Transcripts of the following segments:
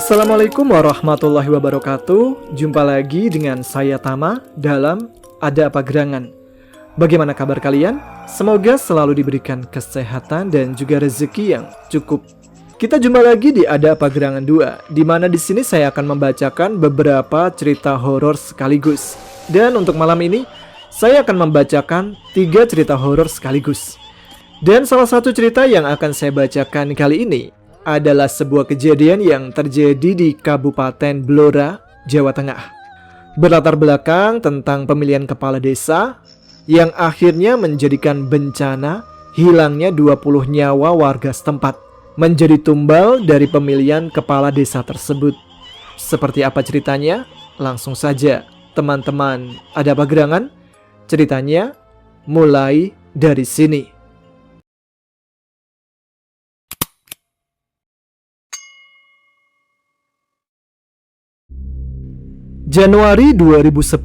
Assalamualaikum warahmatullahi wabarakatuh. Jumpa lagi dengan saya Tama dalam Ada Apa Gerangan. Bagaimana kabar kalian? Semoga selalu diberikan kesehatan dan juga rezeki yang cukup. Kita jumpa lagi di Ada Apa Gerangan 2, di mana di sini saya akan membacakan beberapa cerita horor sekaligus. Dan untuk malam ini saya akan membacakan 3 cerita horor sekaligus. Dan salah satu cerita yang akan saya bacakan kali ini adalah sebuah kejadian yang terjadi di Kabupaten Blora, Jawa Tengah. Berlatar belakang tentang pemilihan kepala desa yang akhirnya menjadikan bencana hilangnya 20 nyawa warga setempat menjadi tumbal dari pemilihan kepala desa tersebut. Seperti apa ceritanya? Langsung saja teman-teman Ada Apa Gerangan, ceritanya mulai dari sini. Januari 2010,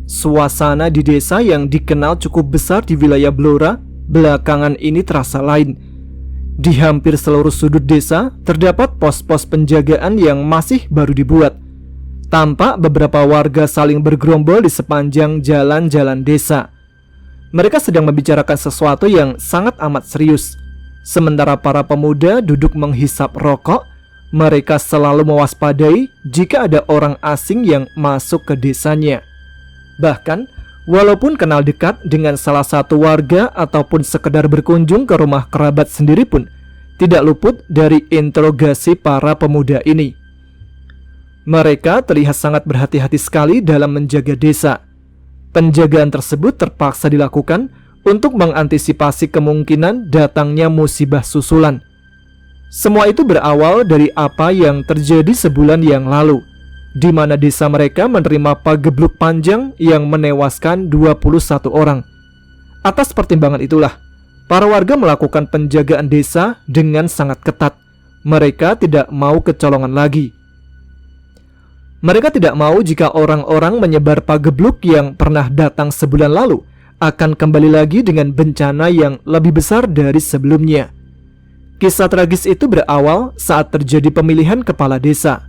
suasana di desa yang dikenal cukup besar di wilayah Blora belakangan ini terasa lain. Di hampir seluruh sudut desa terdapat pos-pos penjagaan yang masih baru dibuat. Tampak beberapa warga saling bergerombol di sepanjang jalan-jalan desa. Mereka sedang membicarakan sesuatu yang sangat amat serius. Sementara para pemuda duduk menghisap rokok. Mereka selalu mewaspadai jika ada orang asing yang masuk ke desanya. Bahkan, walaupun kenal dekat dengan salah satu warga ataupun sekedar berkunjung ke rumah kerabat sendiri pun tidak luput dari interogasi para pemuda ini. Mereka terlihat sangat berhati-hati sekali dalam menjaga desa. Penjagaan tersebut terpaksa dilakukan untuk mengantisipasi kemungkinan datangnya musibah susulan. Semua itu berawal dari apa yang terjadi sebulan yang lalu, di mana desa mereka menerima pagebluk panjang yang menewaskan 21 orang. Atas pertimbangan itulah, para warga melakukan penjagaan desa dengan sangat ketat. Mereka tidak mau kecolongan lagi. Mereka tidak mau jika orang-orang menyebar pagebluk yang pernah datang sebulan lalu akan kembali lagi dengan bencana yang lebih besar dari sebelumnya. Kisah tragis itu berawal saat terjadi pemilihan kepala desa.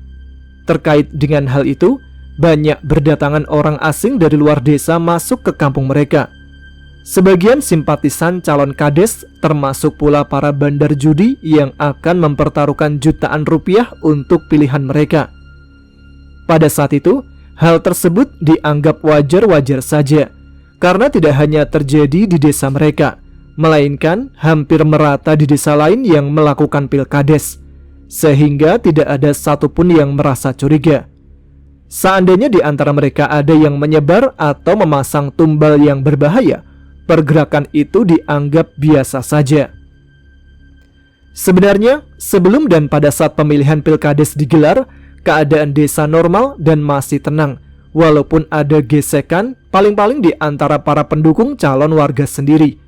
Terkait dengan hal itu, banyak berdatangan orang asing dari luar desa masuk ke kampung mereka. Sebagian simpatisan calon kades, termasuk pula para bandar judi yang akan mempertaruhkan jutaan rupiah untuk pilihan mereka. Pada saat itu, hal tersebut dianggap wajar-wajar saja, karena tidak hanya terjadi di desa mereka, melainkan hampir merata di desa lain yang melakukan pilkades, sehingga tidak ada satupun yang merasa curiga. Seandainya di antara mereka ada yang menyebar atau memasang tumbal yang berbahaya, pergerakan itu dianggap biasa saja. Sebenarnya, sebelum dan pada saat pemilihan pilkades digelar, keadaan desa normal dan masih tenang, walaupun ada gesekan paling-paling di antara para pendukung calon warga sendiri.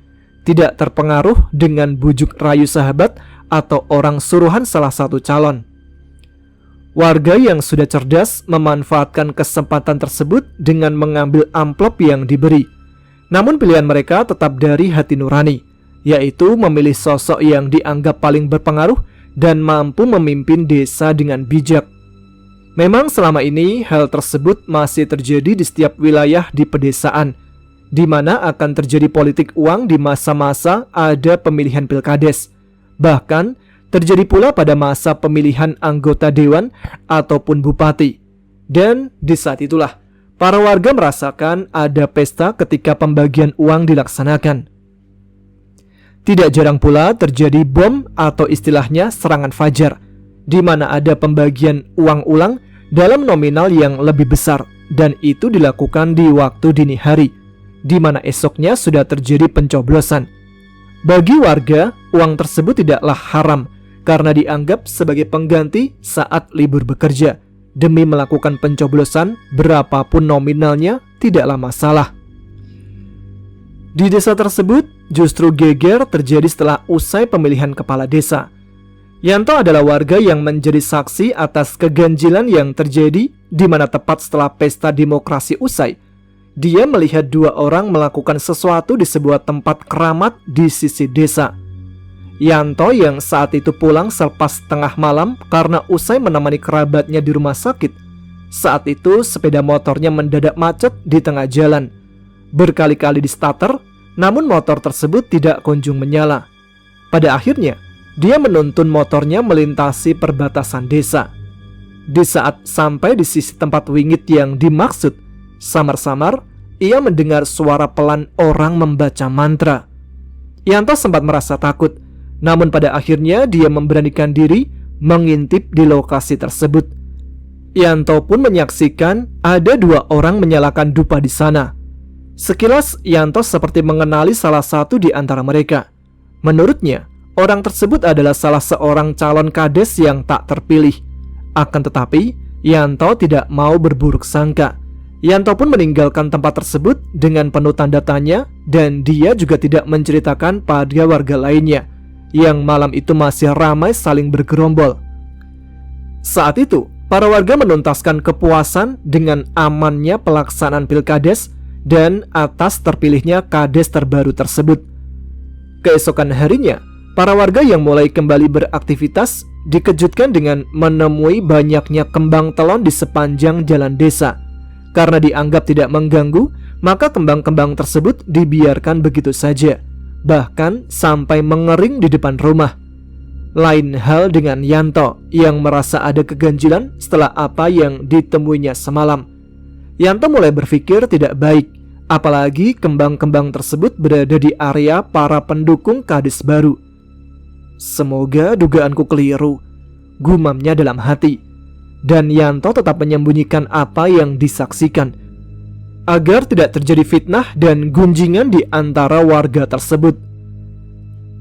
Tidak terpengaruh dengan bujuk rayu sahabat atau orang suruhan salah satu calon. Warga yang sudah cerdas memanfaatkan kesempatan tersebut dengan mengambil amplop yang diberi. Namun pilihan mereka tetap dari hati nurani, yaitu memilih sosok yang dianggap paling berpengaruh dan mampu memimpin desa dengan bijak. Memang selama ini hal tersebut masih terjadi di setiap wilayah di pedesaan, di mana akan terjadi politik uang di masa-masa ada pemilihan pilkades. Bahkan terjadi pula pada masa pemilihan anggota dewan ataupun bupati. Dan di saat itulah para warga merasakan ada pesta ketika pembagian uang dilaksanakan. Tidak jarang pula terjadi bom atau istilahnya serangan fajar, di mana ada pembagian uang ulang dalam nominal yang lebih besar, dan itu dilakukan di waktu dini hari, di mana esoknya sudah terjadi pencoblosan. Bagi warga, uang tersebut tidaklah haram karena dianggap sebagai pengganti saat libur bekerja, demi melakukan pencoblosan berapapun nominalnya tidaklah masalah. Di desa tersebut justru geger terjadi setelah usai pemilihan kepala desa. Yanto adalah warga yang menjadi saksi atas keganjilan yang terjadi di mana tepat setelah pesta demokrasi usai, dia melihat dua orang melakukan sesuatu di sebuah tempat keramat di sisi desa. Yanto yang saat itu pulang selepas tengah malam karena usai menemani kerabatnya di rumah sakit. Saat itu sepeda motornya mendadak macet di tengah jalan. Berkali-kali di starter, namun motor tersebut tidak kunjung menyala. Pada akhirnya, dia menuntun motornya melintasi perbatasan desa. Di saat sampai di sisi tempat wingit yang dimaksud, samar-samar ia mendengar suara pelan orang membaca mantra. Yanto sempat merasa takut, namun pada akhirnya dia memberanikan diri mengintip di lokasi tersebut. Yanto pun menyaksikan ada dua orang menyalakan dupa di sana. Sekilas Yanto seperti mengenali salah satu di antara mereka. Menurutnya, orang tersebut adalah salah seorang calon kades yang tak terpilih. Akan tetapi, Yanto tidak mau berburuk sangka. Yanto pun meninggalkan tempat tersebut dengan penuh tanda tanya dan dia juga tidak menceritakan pada warga lainnya yang malam itu masih ramai saling bergerombol. Saat itu, para warga menuntaskan kepuasan dengan amannya pelaksanaan pilkades dan atas terpilihnya kades terbaru tersebut. Keesokan harinya, para warga yang mulai kembali beraktivitas dikejutkan dengan menemui banyaknya kembang telon di sepanjang jalan desa. Karena dianggap tidak mengganggu, maka kembang-kembang tersebut dibiarkan begitu saja, bahkan sampai mengering di depan rumah. Lain hal dengan Yanto yang merasa ada keganjilan setelah apa yang ditemuinya semalam. Yanto mulai berpikir tidak baik, apalagi kembang-kembang tersebut berada di area para pendukung kades baru. Semoga dugaanku keliru, gumamnya dalam hati. Dan Yanto tetap menyembunyikan apa yang disaksikan agar tidak terjadi fitnah dan gunjingan di antara warga tersebut.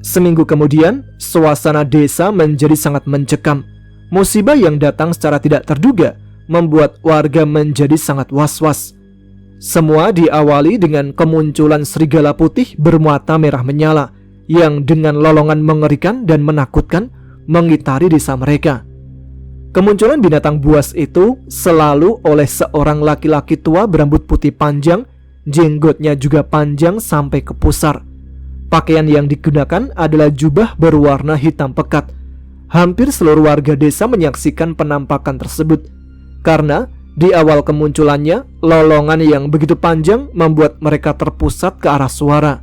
Seminggu kemudian, suasana desa menjadi sangat mencekam. Musibah yang datang secara tidak terduga membuat warga menjadi sangat was-was. Semua diawali dengan kemunculan serigala putih bermata merah menyala yang dengan lolongan mengerikan dan menakutkan mengitari desa mereka. Kemunculan binatang buas itu selalu oleh seorang laki-laki tua berambut putih panjang, jenggotnya juga panjang sampai ke pusar. Pakaian yang digunakan adalah jubah berwarna hitam pekat. Hampir seluruh warga desa menyaksikan penampakan tersebut, karena di awal kemunculannya, lolongan yang begitu panjang membuat mereka terpusat ke arah suara.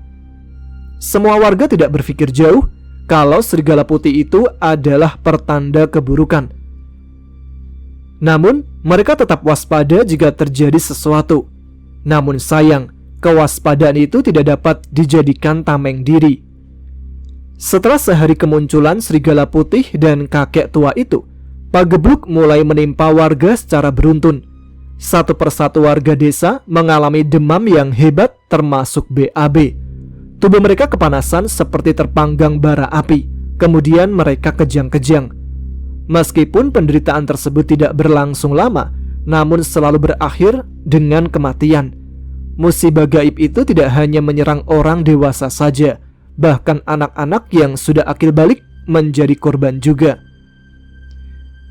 Semua warga tidak berpikir jauh kalau serigala putih itu adalah pertanda keburukan. Namun, mereka tetap waspada jika terjadi sesuatu. Namun sayang, kewaspadaan itu tidak dapat dijadikan tameng diri. Setelah sehari kemunculan serigala putih dan kakek tua itu, pagebluk mulai menimpa warga secara beruntun. Satu persatu warga desa mengalami demam yang hebat termasuk BAB. Tubuh mereka kepanasan seperti terpanggang bara api. Kemudian mereka kejang-kejang. Meskipun penderitaan tersebut tidak berlangsung lama, namun selalu berakhir dengan kematian. Musibah gaib itu tidak hanya menyerang orang dewasa saja, bahkan anak-anak yang sudah akil balik menjadi korban juga.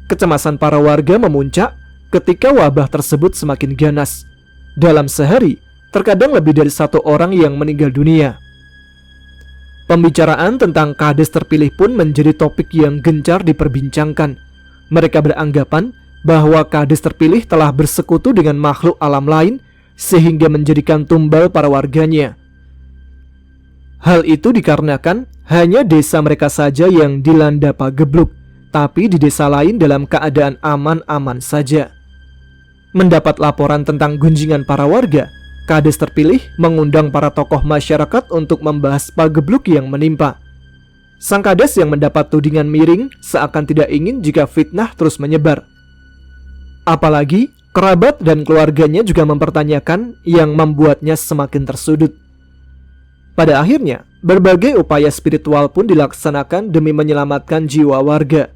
Kecemasan para warga memuncak ketika wabah tersebut semakin ganas. Dalam sehari, terkadang lebih dari satu orang yang meninggal dunia. Pembicaraan tentang kades terpilih pun menjadi topik yang gencar diperbincangkan. Mereka beranggapan bahwa kades terpilih telah bersekutu dengan makhluk alam lain sehingga menjadikan tumbal para warganya. Hal itu dikarenakan hanya desa mereka saja yang dilanda pagebluk, tapi di desa lain dalam keadaan aman-aman saja. Mendapat laporan tentang gunjingan para warga, kades terpilih mengundang para tokoh masyarakat untuk membahas pagebluk yang menimpa. Sang kades yang mendapat tudingan miring seakan tidak ingin jika fitnah terus menyebar. Apalagi kerabat dan keluarganya juga mempertanyakan yang membuatnya semakin tersudut. Pada akhirnya, berbagai upaya spiritual pun dilaksanakan demi menyelamatkan jiwa warga.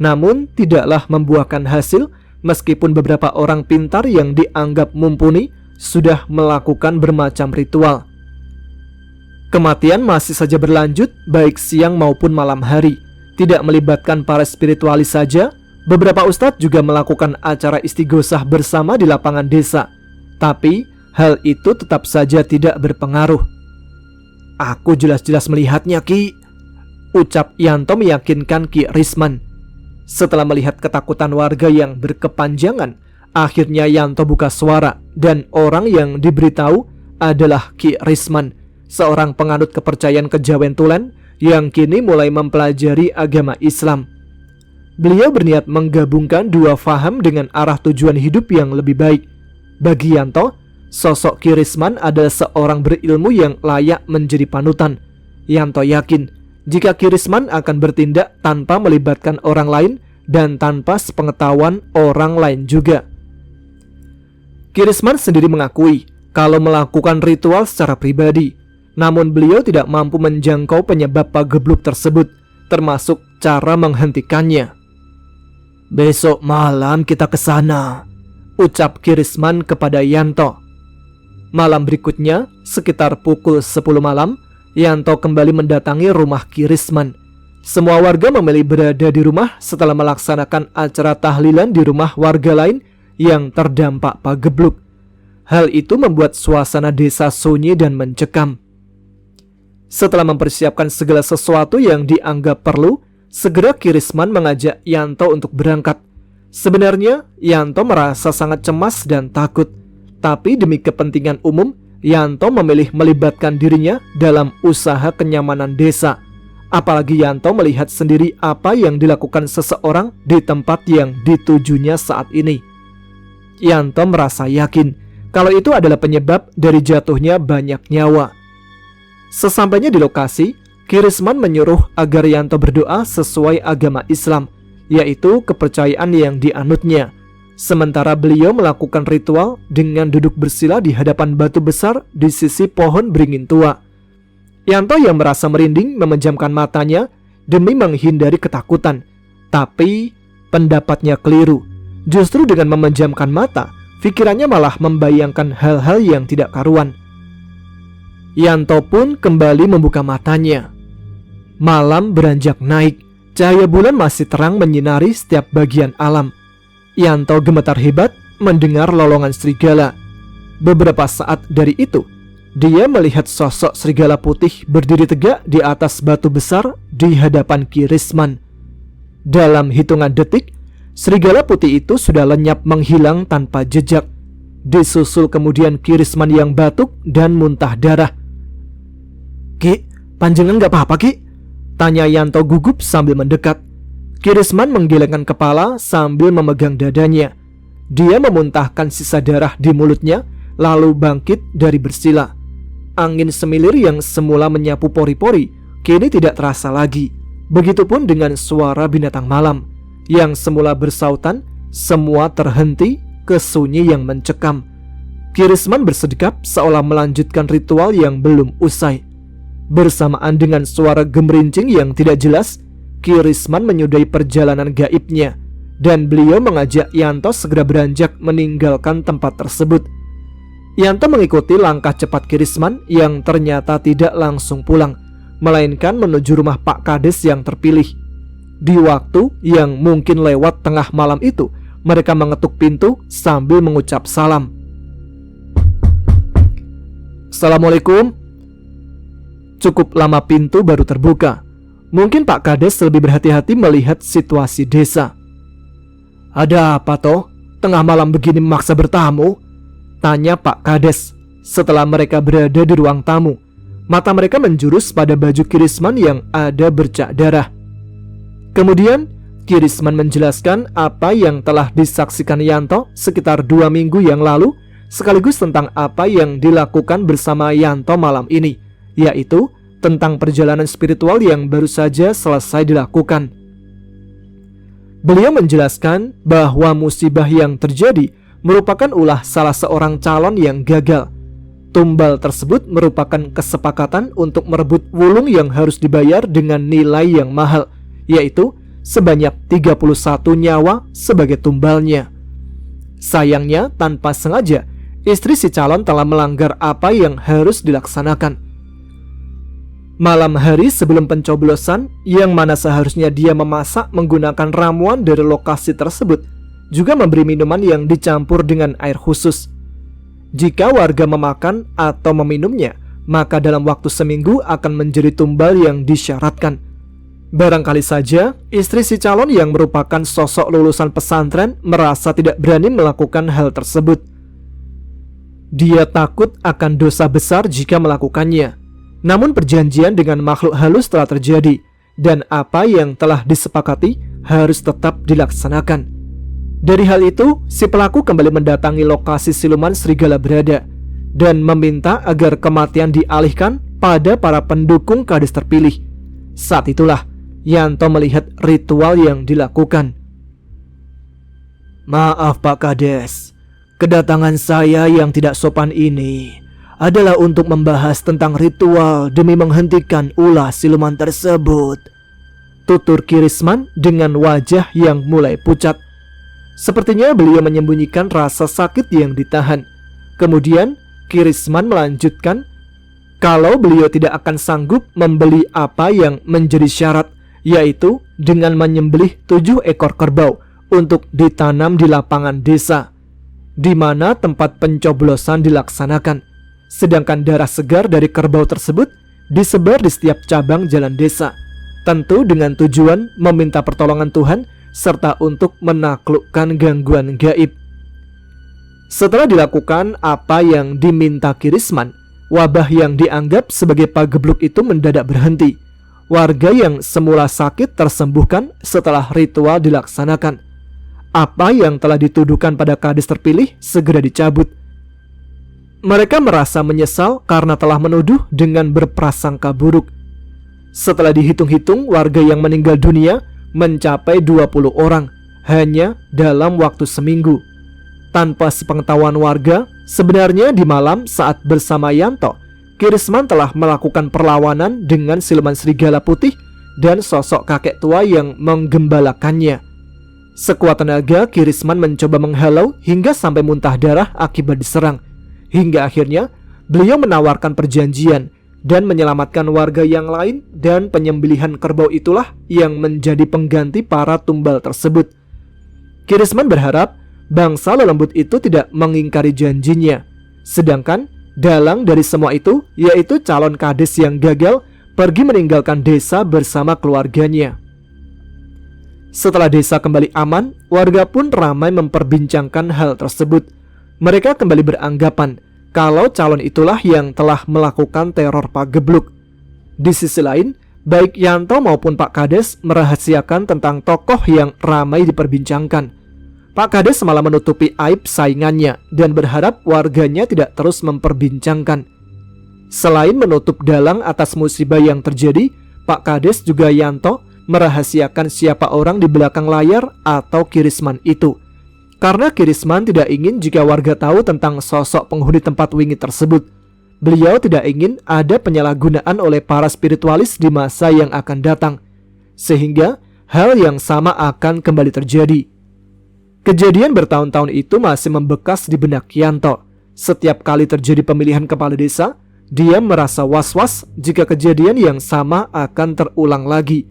Namun tidaklah membuahkan hasil meskipun beberapa orang pintar yang dianggap mumpuni sudah melakukan bermacam ritual. Kematian masih saja berlanjut baik siang maupun malam hari. Tidak melibatkan para spiritualis saja, beberapa ustadz juga melakukan acara istighosah bersama di lapangan desa. Tapi hal itu tetap saja tidak berpengaruh. "Aku jelas-jelas melihatnya, Ki," ucap Yanto meyakinkan Ki Risman. Setelah melihat ketakutan warga yang berkepanjangan, akhirnya Yanto buka suara dan orang yang diberitahu adalah Ki Risman, seorang penganut kepercayaan kejawen tulen yang kini mulai mempelajari agama Islam. Beliau berniat menggabungkan dua faham dengan arah tujuan hidup yang lebih baik. Bagi Yanto, sosok Ki Risman adalah seorang berilmu yang layak menjadi panutan. Yanto yakin jika Ki Risman akan bertindak tanpa melibatkan orang lain dan tanpa sepengetahuan orang lain juga. Ki Risman sendiri mengakui kalau melakukan ritual secara pribadi, namun beliau tidak mampu menjangkau penyebab pagebluk tersebut, termasuk cara menghentikannya. "Besok malam kita ke sana," ucap Ki Risman kepada Yanto. Malam berikutnya, sekitar pukul 10 malam, Yanto kembali mendatangi rumah Ki Risman. Semua warga memilih berada di rumah setelah melaksanakan acara tahlilan di rumah warga lain yang terdampak pagebluk. Hal itu membuat suasana desa sunyi dan mencekam. Setelah mempersiapkan segala sesuatu yang dianggap perlu, segera Ki Risman mengajak Yanto untuk berangkat. Sebenarnya Yanto merasa sangat cemas dan takut, tapi demi kepentingan umum, Yanto memilih melibatkan dirinya dalam usaha kenyamanan desa. Apalagi Yanto melihat sendiri apa yang dilakukan seseorang di tempat yang ditujunya saat ini. Yanto merasa yakin kalau itu adalah penyebab dari jatuhnya banyak nyawa. Sesampainya di lokasi, Ki Risman menyuruh agar Yanto berdoa sesuai agama Islam, yaitu kepercayaan yang dianutnya. Sementara beliau melakukan ritual dengan duduk bersila di hadapan batu besar di sisi pohon beringin tua. Yanto yang merasa merinding memejamkan matanya demi menghindari ketakutan. Tapi pendapatnya keliru. Justru dengan memejamkan mata, pikirannya malah membayangkan hal-hal yang tidak karuan. Yanto pun kembali membuka matanya. Malam beranjak naik, cahaya bulan masih terang menyinari setiap bagian alam. Yanto gemetar hebat mendengar lolongan serigala. Beberapa saat dari itu, dia melihat sosok serigala putih berdiri tegak di atas batu besar di hadapan Ki Risman. Dalam hitungan detik, serigala putih itu sudah lenyap menghilang tanpa jejak. Disusul kemudian Ki Risman yang batuk dan muntah darah. "Ki, panjenengan gak apa-apa, Ki?" tanya Yanto gugup sambil mendekat. Ki Risman menggelengkan kepala sambil memegang dadanya. Dia memuntahkan sisa darah di mulutnya, lalu bangkit dari bersila. Angin semilir yang semula menyapu pori-pori kini tidak terasa lagi. Begitupun dengan suara binatang malam yang semula bersautan, semua terhenti ke sunyi yang mencekam. Ki Risman bersedekap seolah melanjutkan ritual yang belum usai. Bersamaan dengan suara gemerincing yang tidak jelas, Ki Risman menyudahi perjalanan gaibnya, dan beliau mengajak Yanto segera beranjak meninggalkan tempat tersebut. Yanto mengikuti langkah cepat Ki Risman yang ternyata tidak langsung pulang, melainkan menuju rumah Pak Kades yang terpilih. Di waktu yang mungkin lewat tengah malam itu, mereka mengetuk pintu sambil mengucap salam. "Assalamualaikum." Cukup lama pintu baru terbuka. Mungkin Pak Kades lebih berhati-hati melihat situasi desa. "Ada apa toh? Tengah malam begini memaksa bertamu?" tanya Pak Kades setelah mereka berada di ruang tamu. Mata mereka menjurus pada baju Ki Risman yang ada bercak darah. Kemudian Ki Risman menjelaskan apa yang telah disaksikan Yanto sekitar 2 minggu yang lalu, sekaligus tentang apa yang dilakukan bersama Yanto malam ini, yaitu tentang perjalanan spiritual yang baru saja selesai dilakukan. Beliau menjelaskan bahwa musibah yang terjadi merupakan ulah salah seorang calon yang gagal. Tumbal tersebut merupakan kesepakatan untuk merebut wulung yang harus dibayar dengan nilai yang mahal, yaitu sebanyak 31 nyawa sebagai tumbalnya. Sayangnya, tanpa sengaja, istri si calon telah melanggar apa yang harus dilaksanakan. Malam hari sebelum pencoblosan, yang mana seharusnya dia memasak menggunakan ramuan dari lokasi tersebut, juga memberi minuman yang dicampur dengan air khusus. Jika warga memakan atau meminumnya, maka dalam waktu seminggu akan menjadi tumbal yang disyaratkan. Barangkali saja istri si calon yang merupakan sosok lulusan pesantren merasa tidak berani melakukan hal tersebut. Dia takut akan dosa besar jika melakukannya. Namun perjanjian dengan makhluk halus telah terjadi, dan apa yang telah disepakati harus tetap dilaksanakan. Dari hal itu, si pelaku kembali mendatangi lokasi siluman serigala berada dan meminta agar kematian dialihkan pada para pendukung kades terpilih. Saat itulah Yanto melihat ritual yang dilakukan. "Maaf Pak Kades, kedatangan saya yang tidak sopan ini adalah untuk membahas tentang ritual demi menghentikan ulah siluman tersebut," tutur Kirisman dengan wajah yang mulai pucat. Sepertinya beliau menyembunyikan rasa sakit yang ditahan. Kemudian Kirisman melanjutkan kalau beliau tidak akan sanggup membeli apa yang menjadi syarat, yaitu dengan menyembelih 7 ekor kerbau untuk ditanam di lapangan desa, di mana tempat pencoblosan dilaksanakan. Sedangkan darah segar dari kerbau tersebut disebar di setiap cabang jalan desa, tentu dengan tujuan meminta pertolongan Tuhan serta untuk menaklukkan gangguan gaib. Setelah dilakukan apa yang diminta Kirisman, wabah yang dianggap sebagai pagebluk itu mendadak berhenti. Warga yang semula sakit tersembuhkan setelah ritual dilaksanakan. Apa yang telah dituduhkan pada kades terpilih segera dicabut. Mereka merasa menyesal karena telah menuduh dengan berprasangka buruk. Setelah dihitung-hitung, warga yang meninggal dunia mencapai 20 orang hanya dalam waktu seminggu. Tanpa sepengetahuan warga, sebenarnya di malam saat bersama Yanto, Kirisman telah melakukan perlawanan dengan siluman serigala putih dan sosok kakek tua yang menggembalakannya. Sekuat tenaga, Kirisman mencoba menghalau hingga sampai muntah darah akibat diserang. Hingga akhirnya beliau menawarkan perjanjian dan menyelamatkan warga yang lain, dan penyembelihan kerbau itulah yang menjadi pengganti para tumbal tersebut. Kirisman berharap bangsa lelembut itu tidak mengingkari janjinya. Sedangkan dalang dari semua itu, yaitu calon kades yang gagal, pergi meninggalkan desa bersama keluarganya. Setelah desa kembali aman, warga pun ramai memperbincangkan hal tersebut. Mereka kembali beranggapan kalau calon itulah yang telah melakukan teror pagebluk. Di sisi lain, baik Yanto maupun Pak Kades merahasiakan tentang tokoh yang ramai diperbincangkan. Pak Kades malah menutupi aib saingannya dan berharap warganya tidak terus memperbincangkan. Selain menutup dalang atas musibah yang terjadi, Pak Kades juga Yanto merahasiakan siapa orang di belakang layar atau Kirisman itu. Karena Kirisman tidak ingin jika warga tahu tentang sosok penghuni tempat wingit tersebut. Beliau tidak ingin ada penyalahgunaan oleh para spiritualis di masa yang akan datang, sehingga hal yang sama akan kembali terjadi. Kejadian bertahun-tahun itu masih membekas di benak Yanto. Setiap kali terjadi pemilihan kepala desa, dia merasa was-was jika kejadian yang sama akan terulang lagi.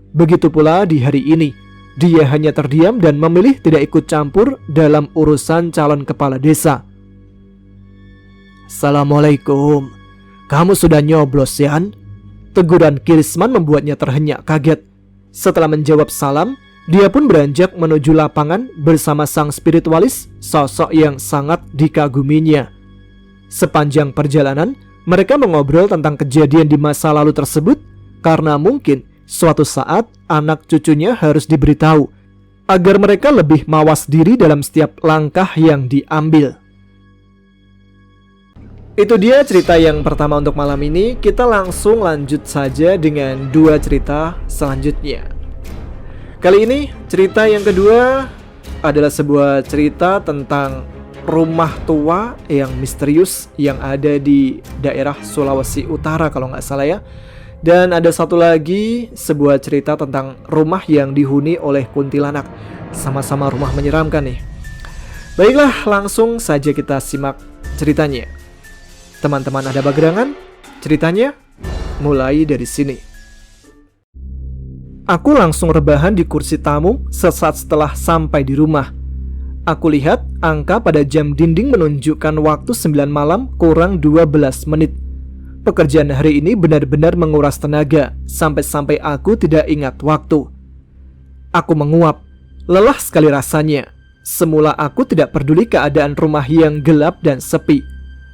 Begitu pula di hari ini. Dia hanya terdiam dan memilih tidak ikut campur dalam urusan calon kepala desa. "Assalamualaikum. Kamu sudah nyoblos, Yan?" Teguran Kirisman membuatnya terhenyak kaget. Setelah menjawab salam, dia pun beranjak menuju lapangan bersama sang spiritualis, sosok yang sangat dikaguminya. Sepanjang perjalanan, mereka mengobrol tentang kejadian di masa lalu tersebut, karena mungkin suatu saat anak cucunya harus diberitahu agar mereka lebih mawas diri dalam setiap langkah yang diambil. Itu dia cerita yang pertama untuk malam ini. Kita langsung lanjut saja dengan 2 cerita selanjutnya. Kali ini cerita yang kedua adalah sebuah cerita tentang rumah tua yang misterius yang ada di daerah Sulawesi Utara kalau nggak salah ya. Dan ada satu lagi sebuah cerita tentang rumah yang dihuni oleh kuntilanak. Sama-sama rumah menyeramkan nih. Baiklah, langsung saja kita simak ceritanya. Teman-teman ada bagerangan? Ceritanya mulai dari sini. Aku langsung rebahan di kursi tamu sesaat setelah sampai di rumah. Aku lihat angka pada jam dinding menunjukkan waktu 9 malam kurang 12 menit. Pekerjaan hari ini benar-benar menguras tenaga, sampai-sampai aku tidak ingat waktu. Aku menguap, lelah sekali rasanya. Semula aku tidak peduli keadaan rumah yang gelap dan sepi.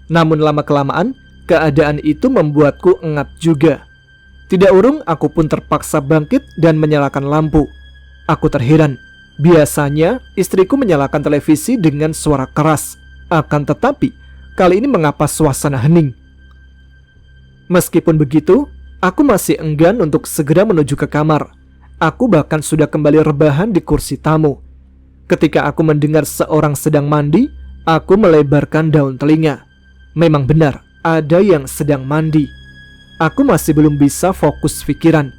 Namun lama-kelamaan, keadaan itu membuatku engap juga. Tidak urung, aku pun terpaksa bangkit dan menyalakan lampu. Aku terheran. Biasanya, istriku menyalakan televisi dengan suara keras. Akan tetapi, kali ini mengapa suasana hening? Meskipun begitu, aku masih enggan untuk segera menuju ke kamar. Aku bahkan sudah kembali rebahan di kursi tamu. Ketika aku mendengar seorang sedang mandi, aku melebarkan daun telinga. Memang benar, ada yang sedang mandi. Aku masih belum bisa fokus pikiran.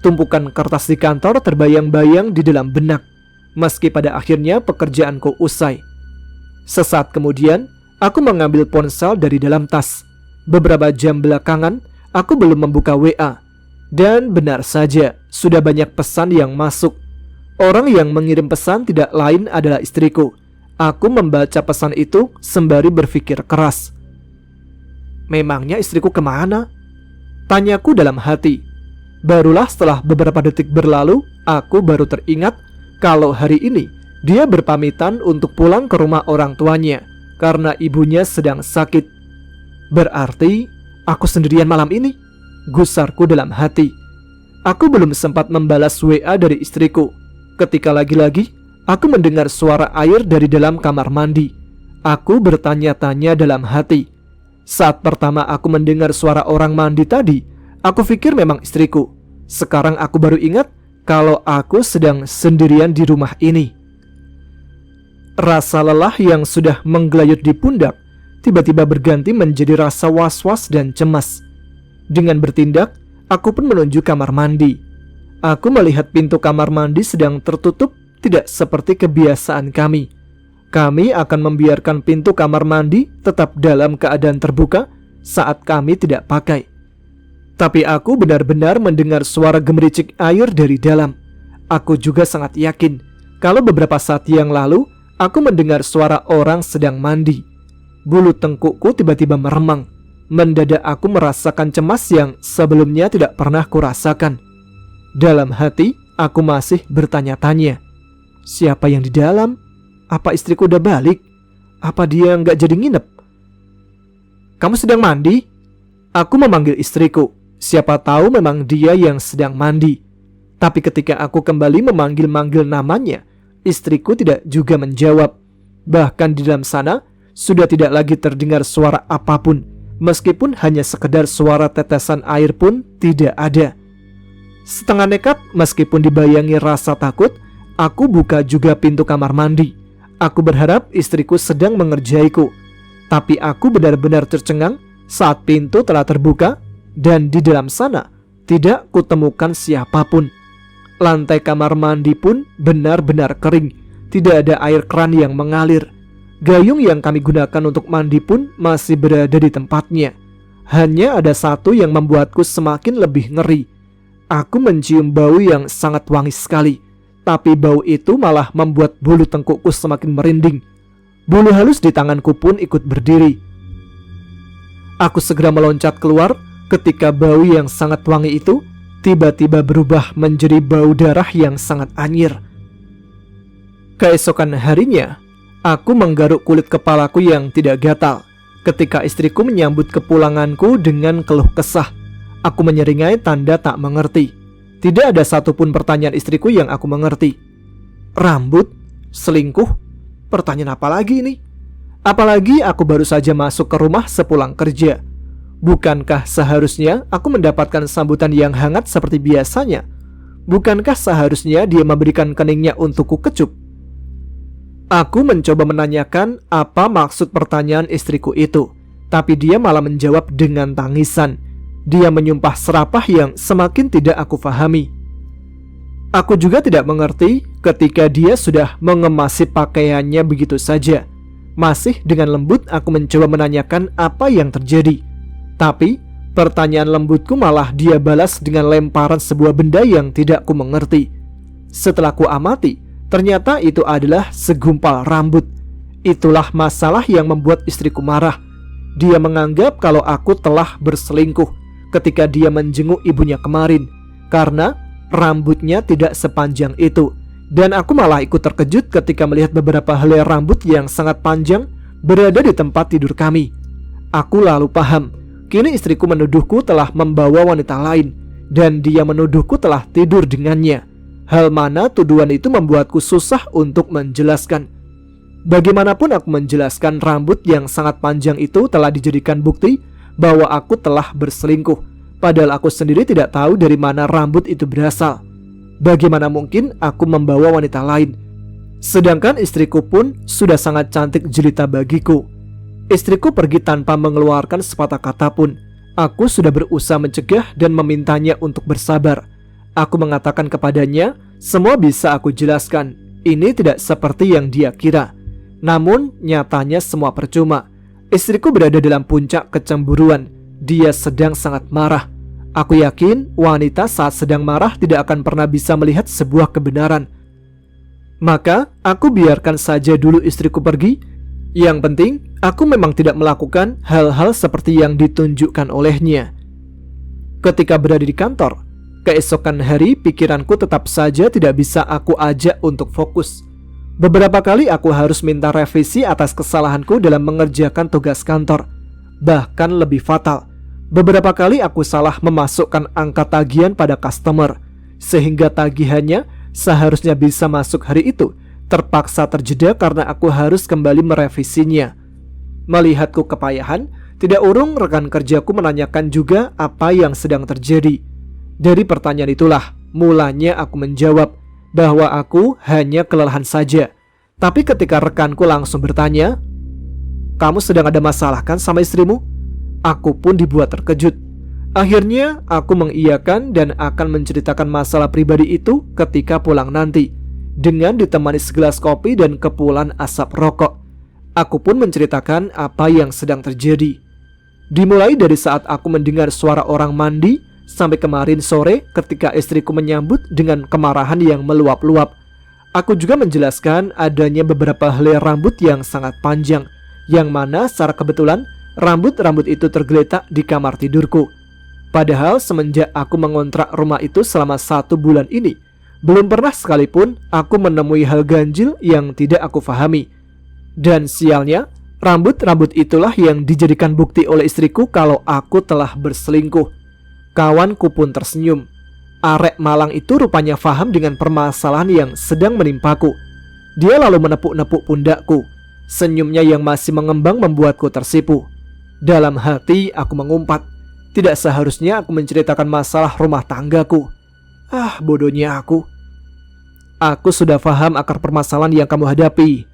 Tumpukan kertas di kantor terbayang-bayang di dalam benak, meski pada akhirnya pekerjaanku usai. Sesaat kemudian, aku mengambil ponsel dari dalam tas. Beberapa jam belakangan, aku belum membuka WA. Dan benar saja, sudah banyak pesan yang masuk. Orang yang mengirim pesan tidak lain adalah istriku. Aku membaca pesan itu sembari berpikir keras. Memangnya istriku kemana? Tanyaku dalam hati. Barulah setelah beberapa detik berlalu, aku baru teringat kalau hari ini dia berpamitan untuk pulang ke rumah orang tuanya karena ibunya sedang sakit. Berarti aku sendirian malam ini, gusarku dalam hati. Aku belum sempat membalas WA dari istriku ketika lagi-lagi aku mendengar suara air dari dalam kamar mandi. Aku bertanya-tanya dalam hati. Saat pertama aku mendengar suara orang mandi tadi, aku pikir memang istriku. Sekarang aku baru ingat kalau aku sedang sendirian di rumah ini. Rasa lelah yang sudah menggelayut di pundak tiba-tiba berganti menjadi rasa was-was dan cemas. Dengan bertindak, aku pun menuju kamar mandi. Aku melihat pintu kamar mandi sedang tertutup, tidak seperti kebiasaan kami. Kami akan membiarkan pintu kamar mandi tetap dalam keadaan terbuka saat kami tidak pakai. Tapi aku benar-benar mendengar suara gemericik air dari dalam. Aku juga sangat yakin kalau beberapa saat yang lalu aku mendengar suara orang sedang mandi. Bulu tengkukku tiba-tiba meremang. Mendadak aku merasakan cemas yang sebelumnya tidak pernah kurasakan. Dalam hati, aku masih bertanya-tanya. Siapa yang di dalam? Apa istriku udah balik? Apa dia nggak jadi nginep? Kamu sedang mandi? Aku memanggil istriku. Siapa tahu memang dia yang sedang mandi. Tapi ketika aku kembali memanggil-manggil namanya, istriku tidak juga menjawab. Bahkan di dalam sana, sudah tidak lagi terdengar suara apapun. Meskipun hanya sekedar suara tetesan air pun tidak ada. Setengah nekat, meskipun dibayangi rasa takut, aku buka juga pintu kamar mandi. Aku berharap istriku sedang mengerjaiku. Tapi aku benar-benar tercengang saat pintu telah terbuka dan di dalam sana tidak kutemukan siapapun. Lantai kamar mandi pun benar-benar kering. Tidak ada air keran yang mengalir. Gayung yang kami gunakan untuk mandi pun masih berada di tempatnya. Hanya ada satu yang membuatku semakin lebih ngeri. Aku mencium bau yang sangat wangi sekali. Tapi bau itu malah membuat bulu tengkukku semakin merinding. Bulu halus di tanganku pun ikut berdiri. Aku segera meloncat keluar ketika bau yang sangat wangi itu tiba-tiba berubah menjadi bau darah yang sangat anyir. Keesokan harinya, aku menggaruk kulit kepalaku yang tidak gatal ketika istriku menyambut kepulanganku dengan keluh kesah. Aku menyeringai tanda tak mengerti. Tidak ada satupun pertanyaan istriku yang aku mengerti. Rambut? Selingkuh? Pertanyaan apa lagi ini? Apalagi aku baru saja masuk ke rumah sepulang kerja. Bukankah seharusnya aku mendapatkan sambutan yang hangat seperti biasanya? Bukankah seharusnya dia memberikan keningnya untukku kecup? Aku mencoba menanyakan apa maksud pertanyaan istriku itu, tapi dia malah menjawab dengan tangisan. Dia menyumpah serapah yang semakin tidak aku fahami. Aku juga tidak mengerti ketika dia sudah mengemasi pakaiannya begitu saja. Masih dengan lembut aku mencoba menanyakan apa yang terjadi. Tapi pertanyaan lembutku malah dia balas dengan lemparan sebuah benda yang tidak ku mengerti. Setelah ku amati, ternyata itu adalah segumpal rambut. Itulah masalah yang membuat istriku marah. Dia menganggap kalau aku telah berselingkuh ketika dia menjenguk ibunya kemarin, karena rambutnya tidak sepanjang itu. Dan aku malah ikut terkejut ketika melihat beberapa helai rambut yang sangat panjang berada di tempat tidur kami. Aku lalu paham, kini istriku menuduhku telah membawa wanita lain, dan dia menuduhku telah tidur dengannya. Hal mana tuduhan itu membuatku susah untuk menjelaskan. Bagaimanapun aku menjelaskan, rambut yang sangat panjang itu telah dijadikan bukti bahwa aku telah berselingkuh, padahal aku sendiri tidak tahu dari mana rambut itu berasal. Bagaimana mungkin aku membawa wanita lain? Sedangkan istriku pun sudah sangat cantik jelita bagiku. Istriku pergi tanpa mengeluarkan sepatah kata pun. Aku sudah berusaha mencegah dan memintanya untuk bersabar. Aku mengatakan kepadanya, semua bisa aku jelaskan. Ini tidak seperti yang dia kira. Namun nyatanya semua percuma. Istriku berada dalam puncak kecemburuan. Dia sedang sangat marah. Aku yakin wanita saat sedang marah tidak akan pernah bisa melihat sebuah kebenaran. Maka aku biarkan saja dulu istriku pergi. Yang penting aku memang tidak melakukan hal-hal seperti yang ditunjukkan olehnya. Ketika berada di kantor, keesokan hari pikiranku tetap saja tidak bisa aku ajak untuk fokus. Beberapa kali aku harus minta revisi atas kesalahanku dalam mengerjakan tugas kantor. Bahkan lebih fatal, beberapa kali aku salah memasukkan angka tagihan pada customer, sehingga tagihannya seharusnya bisa masuk hari itu terpaksa terjeda karena aku harus kembali merevisinya. Melihatku kepayahan, tidak urung rekan kerjaku menanyakan juga apa yang sedang terjadi. Dari pertanyaan itulah mulanya aku menjawab bahwa aku hanya kelelahan saja. Tapi ketika rekanku langsung bertanya, "Kamu sedang ada masalah kan sama istrimu?" Aku pun dibuat terkejut. Akhirnya aku mengiyakan dan akan menceritakan masalah pribadi itu ketika pulang nanti, dengan ditemani segelas kopi dan kepulan asap rokok. Aku pun menceritakan apa yang sedang terjadi. Dimulai dari saat aku mendengar suara orang mandi, sampai kemarin sore ketika istriku menyambut dengan kemarahan yang meluap-luap. Aku juga menjelaskan adanya beberapa helai rambut yang sangat panjang, yang mana secara kebetulan rambut-rambut itu tergeletak di kamar tidurku. Padahal semenjak aku mengontrak rumah itu selama 1 bulan ini, belum pernah sekalipun aku menemui hal ganjil yang tidak aku fahami. Dan sialnya, rambut-rambut itulah yang dijadikan bukti oleh istriku kalau aku telah berselingkuh. Kawanku pun tersenyum. Arek malang itu rupanya faham dengan permasalahan yang sedang menimpaku. Dia lalu menepuk-nepuk pundakku. Senyumnya yang masih mengembang membuatku tersipu. Dalam hati aku mengumpat, tidak seharusnya aku menceritakan masalah rumah tanggaku. Ah, bodohnya aku. Aku sudah paham akar permasalahan yang kamu hadapi.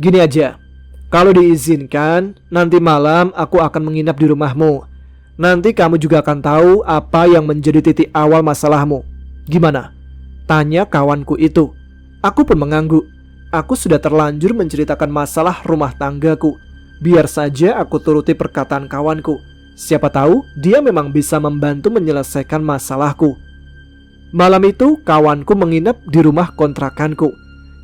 Gini aja, kalau diizinkan, nanti malam aku akan menginap di rumahmu. Nanti kamu juga akan tahu apa yang menjadi titik awal masalahmu. Gimana? Tanya kawanku itu. Aku pun mengangguk. Aku sudah terlanjur menceritakan masalah rumah tanggaku. Biar saja aku turuti perkataan kawanku. Siapa tahu dia memang bisa membantu menyelesaikan masalahku. Malam itu kawanku menginap di rumah kontrakanku.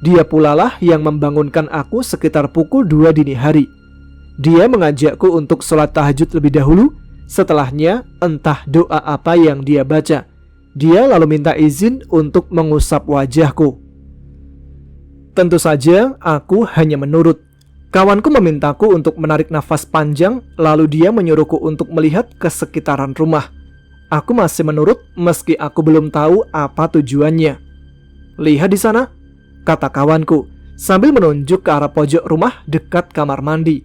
Dia pula lah yang membangunkan aku sekitar pukul 2 dini hari. Dia mengajakku untuk sholat tahajud lebih dahulu. Setelahnya entah doa apa yang dia baca. Dia lalu minta izin untuk mengusap wajahku. Tentu saja aku hanya menurut. Kawanku memintaku untuk menarik nafas panjang, lalu dia menyuruhku untuk melihat ke sekitaran rumah. Aku masih menurut meski aku belum tahu apa tujuannya. "Lihat di sana," kata kawanku sambil menunjuk ke arah pojok rumah dekat kamar mandi.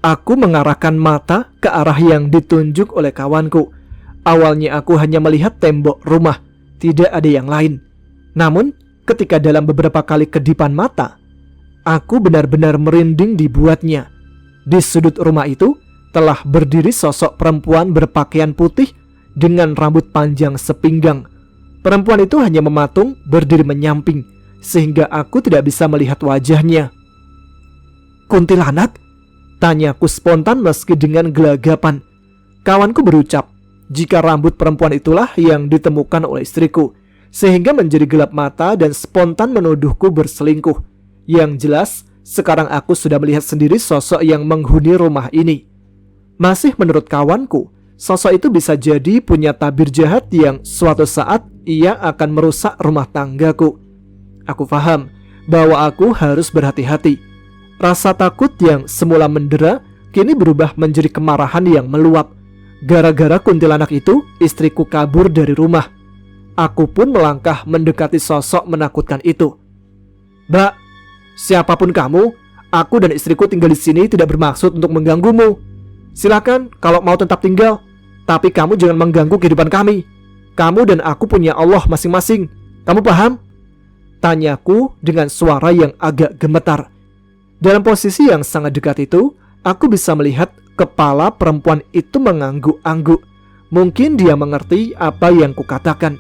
Aku mengarahkan mata ke arah yang ditunjuk oleh kawanku. Awalnya aku hanya melihat tembok rumah, tidak ada yang lain. Namun ketika dalam beberapa kali kedipan mata, aku benar-benar merinding dibuatnya. Di sudut rumah itu telah berdiri sosok perempuan berpakaian putih dengan rambut panjang sepinggang. Perempuan itu hanya mematung berdiri menyamping, sehingga aku tidak bisa melihat wajahnya. "Kuntilanak?" tanyaku spontan meski dengan gelagapan. Kawanku berucap, jika rambut perempuan itulah yang ditemukan oleh istriku, sehingga menjadi gelap mata dan spontan menuduhku berselingkuh. Yang jelas, sekarang aku sudah melihat sendiri sosok yang menghuni rumah ini. Masih menurut kawanku, sosok itu bisa jadi punya tabir jahat yang suatu saat ia akan merusak rumah tanggaku. Aku paham bahwa aku harus berhati-hati. Rasa takut yang semula mendera kini berubah menjadi kemarahan yang meluap. Gara-gara kuntilanak itu, istriku kabur dari rumah. Aku pun melangkah mendekati sosok menakutkan itu. "Mbak, siapapun kamu, aku dan istriku tinggal di sini tidak bermaksud untuk mengganggumu. Silakan kalau mau tetap tinggal, tapi kamu jangan mengganggu kehidupan kami. Kamu dan aku punya Allah masing-masing. Kamu paham?" tanyaku dengan suara yang agak gemetar. Dalam posisi yang sangat dekat itu, aku bisa melihat kepala perempuan itu mengangguk-angguk. Mungkin dia mengerti apa yang kukatakan.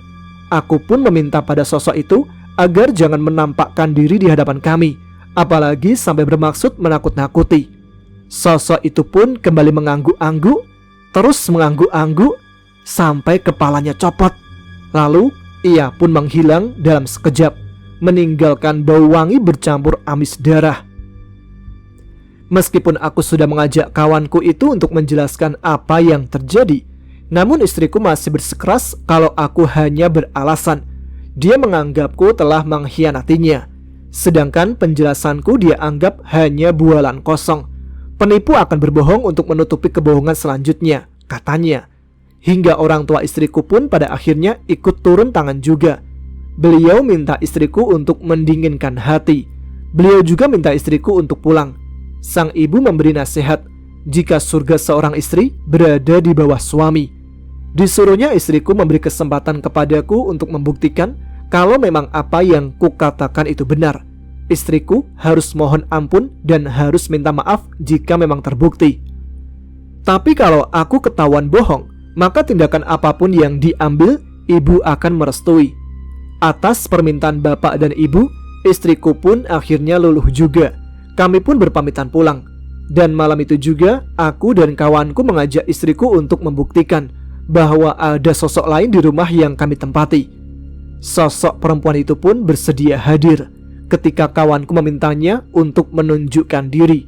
Aku pun meminta pada sosok itu agar jangan menampakkan diri di hadapan kami, apalagi sampai bermaksud menakut-nakuti. Sosok itu pun kembali mengangguk-angguk, terus mengangguk-angguk sampai kepalanya copot. Lalu ia pun menghilang dalam sekejap, meninggalkan bau wangi bercampur amis darah. Meskipun aku sudah mengajak kawanku itu untuk menjelaskan apa yang terjadi, namun istriku masih bersikeras kalau aku hanya beralasan. Dia menganggapku telah mengkhianatinya, sedangkan penjelasanku dia anggap hanya bualan kosong. Penipu akan berbohong untuk menutupi kebohongan selanjutnya, katanya. Hingga orang tua istriku pun pada akhirnya ikut turun tangan juga. Beliau minta istriku untuk mendinginkan hati. Beliau juga minta istriku untuk pulang. Sang ibu memberi nasihat jika surga seorang istri berada di bawah suami. Disuruhnya istriku memberi kesempatan kepadaku untuk membuktikan kalau memang apa yang kukatakan itu benar. Istriku harus mohon ampun dan harus minta maaf jika memang terbukti. Tapi kalau aku ketahuan bohong, maka tindakan apapun yang diambil, ibu akan merestui. Atas permintaan bapak dan ibu, istriku pun akhirnya luluh juga. Kami pun berpamitan pulang. Dan malam itu juga, aku dan kawanku mengajak istriku untuk membuktikan bahwa ada sosok lain di rumah yang kami tempati. Sosok perempuan itu pun bersedia hadir ketika kawanku memintanya untuk menunjukkan diri.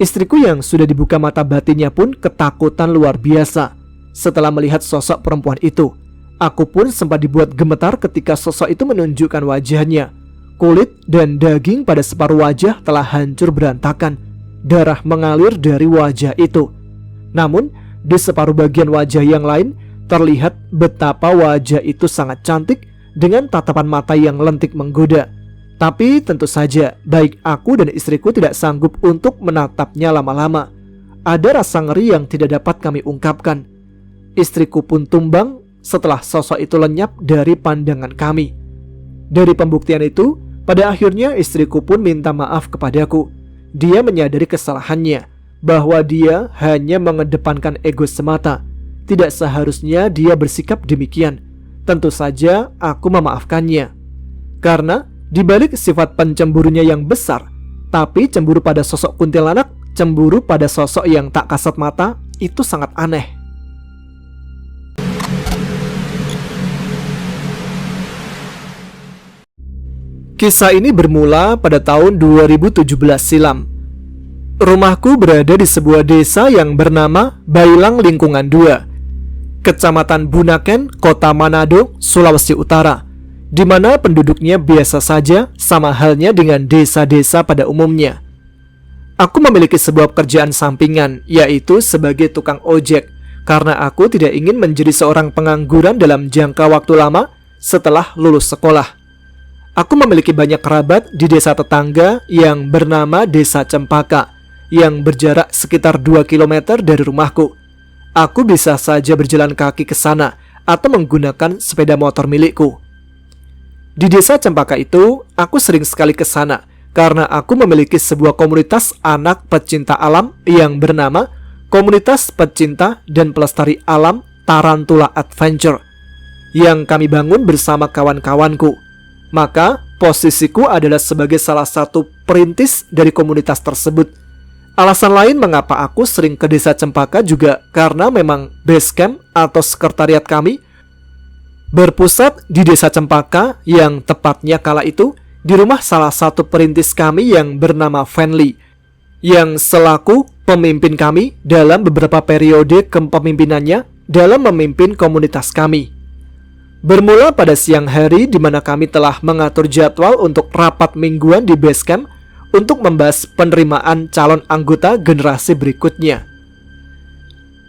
Istriku yang sudah dibuka mata batinnya pun ketakutan luar biasa setelah melihat sosok perempuan itu. Aku pun sempat dibuat gemetar ketika sosok itu menunjukkan wajahnya. Kulit dan daging pada separuh wajah telah hancur berantakan. Darah mengalir dari wajah itu. Namun, di separuh bagian wajah yang lain terlihat betapa wajah itu sangat cantik dengan tatapan mata yang lentik menggoda. Tapi tentu saja, baik aku dan istriku tidak sanggup untuk menatapnya lama-lama. Ada rasa ngeri yang tidak dapat kami ungkapkan. Istriku pun tumbang setelah sosok itu lenyap dari pandangan kami. Dari pembuktian itu, pada akhirnya istriku pun minta maaf kepadaku. Dia menyadari kesalahannya, bahwa dia hanya mengedepankan ego semata. Tidak seharusnya dia bersikap demikian. Tentu saja aku memaafkannya. Karena di balik sifat pencemburunya yang besar, tapi cemburu pada sosok kuntilanak, cemburu pada sosok yang tak kasat mata, itu sangat aneh. Kisah ini bermula pada tahun 2017 silam. Rumahku berada di sebuah desa yang bernama Bailang Lingkungan 2, Kecamatan Bunaken, Kota Manado, Sulawesi Utara, di mana penduduknya biasa saja sama halnya dengan desa-desa pada umumnya. Aku memiliki sebuah pekerjaan sampingan, yaitu sebagai tukang ojek, karena aku tidak ingin menjadi seorang pengangguran dalam jangka waktu lama setelah lulus sekolah. Aku memiliki banyak kerabat di desa tetangga yang bernama Desa Cempaka, yang berjarak sekitar 2 km dari rumahku. Aku bisa saja berjalan kaki ke sana atau menggunakan sepeda motor milikku. Di Desa Cempaka itu, aku sering sekali ke sana karena aku memiliki sebuah komunitas anak pecinta alam yang bernama Komunitas Pecinta dan Pelestari Alam Tarantula Adventure. yang kami bangun bersama kawan-kawanku. Maka posisiku adalah sebagai salah satu perintis dari komunitas tersebut. Alasan lain mengapa aku sering ke Desa Cempaka juga karena memang base camp atau sekretariat kami berpusat di Desa Cempaka, yang tepatnya kala itu di rumah salah satu perintis kami yang bernama Fanly, yang selaku pemimpin kami dalam beberapa periode kepemimpinannya dalam memimpin komunitas kami. Bermula pada siang hari di mana kami telah mengatur jadwal untuk rapat mingguan di base camp untuk membahas penerimaan calon anggota generasi berikutnya.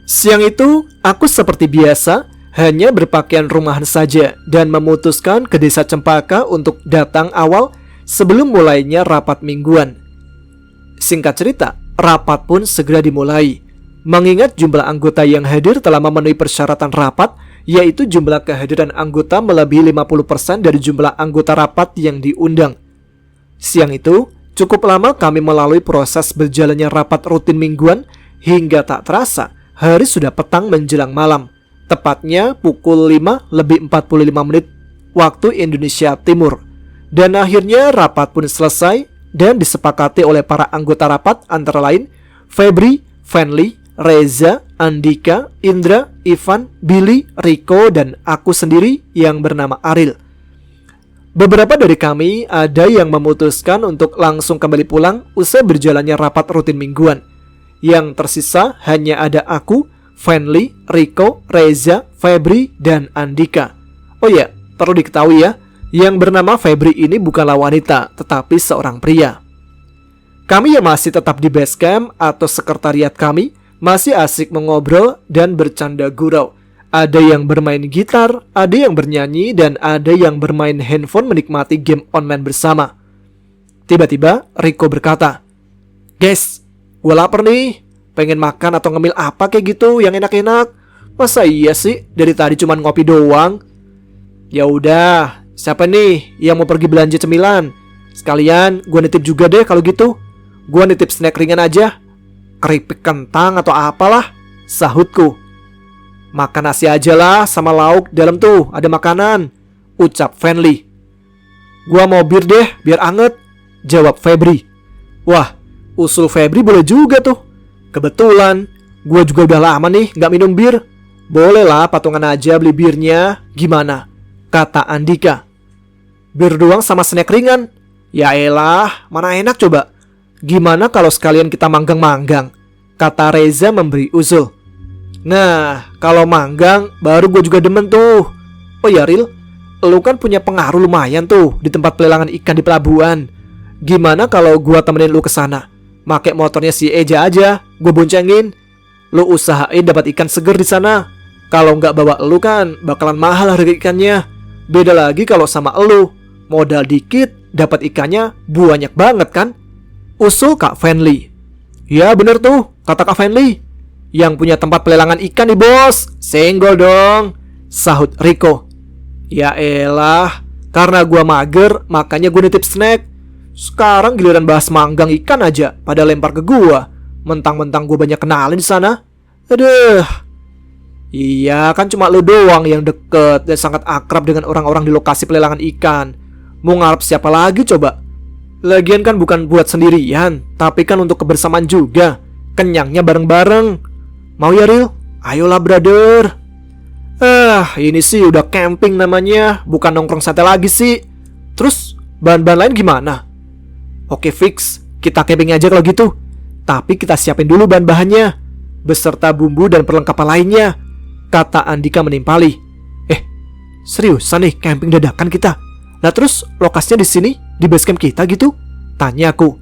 Siang itu, aku seperti biasa hanya berpakaian rumahan saja dan memutuskan ke Desa Cempaka untuk datang awal sebelum mulainya rapat mingguan. Singkat cerita, rapat pun segera dimulai. Mengingat jumlah anggota yang hadir telah memenuhi persyaratan rapat, yaitu jumlah kehadiran anggota melebihi 50% dari jumlah anggota rapat yang diundang. Siang itu, cukup lama kami melalui proses berjalannya rapat rutin mingguan hingga tak terasa hari sudah petang menjelang malam. Tepatnya pukul 5:45 waktu Indonesia Timur. Dan akhirnya rapat pun selesai dan disepakati oleh para anggota rapat antara lain Febri, Fanly, Reza, Andika, Indra, Ivan, Billy, Rico, dan aku sendiri yang bernama Aril. Beberapa dari kami ada yang memutuskan untuk langsung kembali pulang usai berjalannya rapat rutin mingguan. Yang tersisa hanya ada aku, Fanly, Rico, Reza, Febri, dan Andika. Oh ya, perlu diketahui ya, yang bernama Febri ini bukanlah wanita, tetapi seorang pria. Kami yang masih tetap di base camp atau sekretariat kami masih asik mengobrol dan bercanda gurau. Ada yang bermain gitar, ada yang bernyanyi, dan ada yang bermain handphone menikmati game online bersama. Tiba-tiba Rico berkata, "Guys, gue lapar nih. Pengen makan atau ngemil apa kayak gitu yang enak-enak. Masa iya sih dari tadi cuma ngopi doang?" "Ya udah, siapa nih yang mau pergi belanja cemilan? Sekalian gue nitip juga deh kalau gitu. Gue nitip snack ringan aja. Keripik kentang atau apalah," sahutku. "Makan nasi aja lah sama lauk, dalam tuh ada makanan," ucap Fanly. "Gua mau bir deh biar anget," jawab Febri. Wah, usul Febri boleh juga tuh. Kebetulan gue juga udah lama nih gak minum bir. "Boleh lah patungan aja beli birnya, gimana?" kata Andika. "Bir doang sama snack ringan? Ya elah, mana enak coba. Gimana kalau sekalian kita manggang-manggang?" kata Reza memberi usul. "Nah, kalau manggang baru gue juga demen tuh. Oh ya Ril, lu kan punya pengaruh lumayan tuh di tempat pelelangan ikan di pelabuhan. Gimana kalau gue temenin lu ke sana? Make motornya si Eja aja, gue boncengin. Lu usahain dapat ikan seger di sana. Kalau nggak bawa lu kan bakalan mahal harga ikannya. Beda lagi kalau sama lu, modal dikit dapat ikannya banyak banget kan?" usul Kak Fanly. "Ya bener tuh, kata Kak Fanly. Yang punya tempat pelelangan ikan nih bos, senggol dong," sahut Rico. "Ya elah, karena gua mager makanya gue nitip snack. Sekarang giliran bahas manggang ikan aja pada lempar ke gua. Mentang-mentang gue banyak kenalin di sana. Aduh." "Iya kan cuma lu doang yang deket dan sangat akrab dengan orang-orang di lokasi pelelangan ikan. Mau ngarep siapa lagi coba? Lagian kan bukan buat sendirian, tapi kan untuk kebersamaan juga. Kenyangnya bareng-bareng. Mau ya Ril? Ayolah brother." Ini sih udah camping namanya, bukan nongkrong santai lagi sih. "Terus bahan-bahan lain gimana?" "Oke fix, kita camping aja kalau gitu. Tapi kita siapin dulu bahan-bahannya beserta bumbu dan perlengkapan lainnya," kata Andika menimpali. Seriusan nih camping dadakan kita? Nah terus lokasinya di sini, di base camp kita gitu?" tanya aku.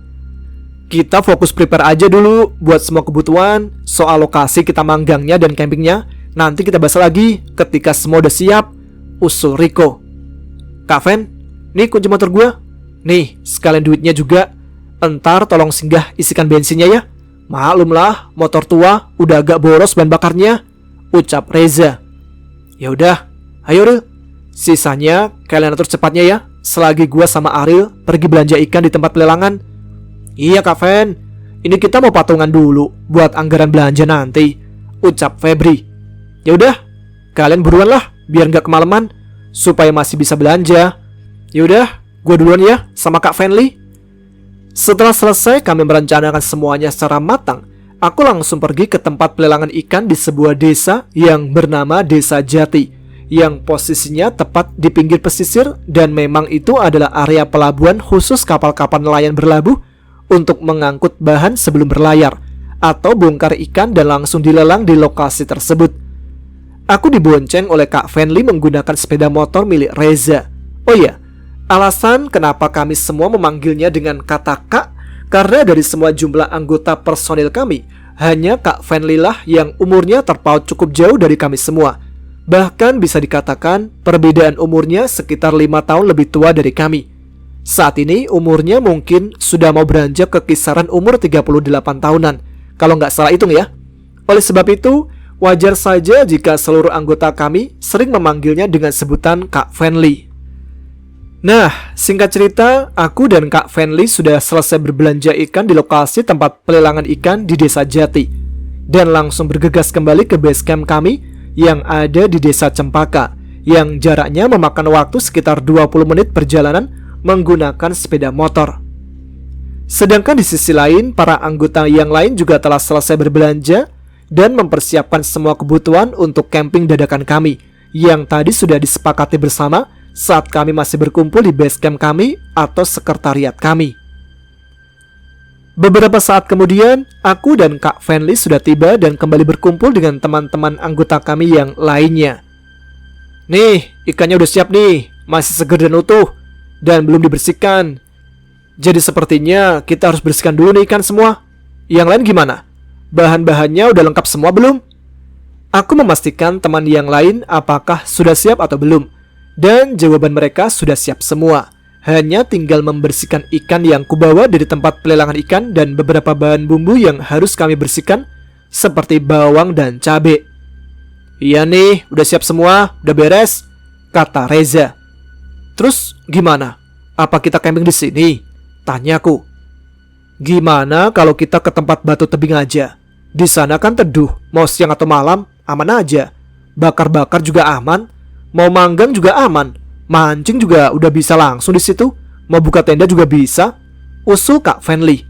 "Kita fokus prepare aja dulu buat semua kebutuhan. Soal lokasi kita manggangnya dan campingnya nanti kita bahas lagi ketika semua udah siap," usul Rico. "Kak Fen, nih kunci motor gua. Nih sekalian duitnya juga. Entar tolong singgah isikan bensinnya ya. Maklum lah, motor tua udah agak boros bahan bakarnya," ucap Reza. "Ya udah, ayo Ril. Sisanya kalian atur cepatnya ya, selagi gua sama Aril pergi belanja ikan di tempat pelelangan." "Iya Kak Fen, ini kita mau patungan dulu buat anggaran belanja nanti," ucap Febri. "Ya udah, kalian buruan lah. biar nggak kemalaman, supaya masih bisa belanja. Yaudah, gue duluan ya sama Kak Fenly. Setelah selesai kami merencanakan semuanya secara matang, aku langsung pergi ke tempat pelelangan ikan di sebuah desa yang bernama Desa Jati, yang posisinya tepat di pinggir pesisir, dan memang itu adalah area pelabuhan khusus kapal-kapal nelayan berlabuh untuk mengangkut bahan sebelum berlayar atau bongkar ikan dan langsung dilelang di lokasi tersebut. Aku dibonceng oleh Kak Fenly menggunakan sepeda motor milik Reza. Oh iya, alasan kenapa kami semua memanggilnya dengan kata Kak, karena dari semua jumlah anggota personil kami, hanya Kak Fenly lah yang umurnya terpaut cukup jauh dari kami semua. Bahkan bisa dikatakan perbedaan umurnya sekitar 5 tahun lebih tua dari kami. Saat ini umurnya mungkin sudah mau beranjak ke kisaran umur 38 tahunan, kalau nggak salah hitung ya. Oleh sebab itu, wajar saja jika seluruh anggota kami sering memanggilnya dengan sebutan Kak Fenly. Nah, singkat cerita, aku dan Kak Fenly sudah selesai berbelanja ikan di lokasi tempat pelelangan ikan di Desa Jati, dan langsung bergegas kembali ke base camp kami yang ada di Desa Cempaka, yang jaraknya memakan waktu sekitar 20 menit perjalanan menggunakan sepeda motor. Sedangkan di sisi lain, para anggota yang lain juga telah selesai berbelanja dan mempersiapkan semua kebutuhan untuk camping dadakan kami, yang tadi sudah disepakati bersama saat kami masih berkumpul di base camp kami atau sekretariat kami. Beberapa saat kemudian, aku dan Kak Fenly sudah tiba dan kembali berkumpul dengan teman-teman anggota kami yang lainnya. Nih, ikannya udah siap nih, masih segar dan utuh, dan belum dibersihkan. Jadi sepertinya kita harus bersihkan dulu nih ikan semua. Yang lain gimana? Bahan-bahannya udah lengkap semua belum? Aku memastikan teman yang lain apakah sudah siap atau belum, dan jawaban mereka sudah siap semua. Hanya tinggal membersihkan ikan yang kubawa dari tempat pelelangan ikan dan beberapa bahan bumbu yang harus kami bersihkan, seperti bawang dan cabai. Iya nih, udah siap semua, udah beres, kata Reza. Terus gimana? Apa kita camping di sini? Tanyaku. Gimana kalau kita ke tempat batu tebing aja? Di sana kan teduh, mau siang atau malam aman aja. Bakar-bakar juga aman, mau manggang juga aman. Mancing juga udah bisa langsung di situ. Mau buka tenda juga bisa. Usul Kak Fenly.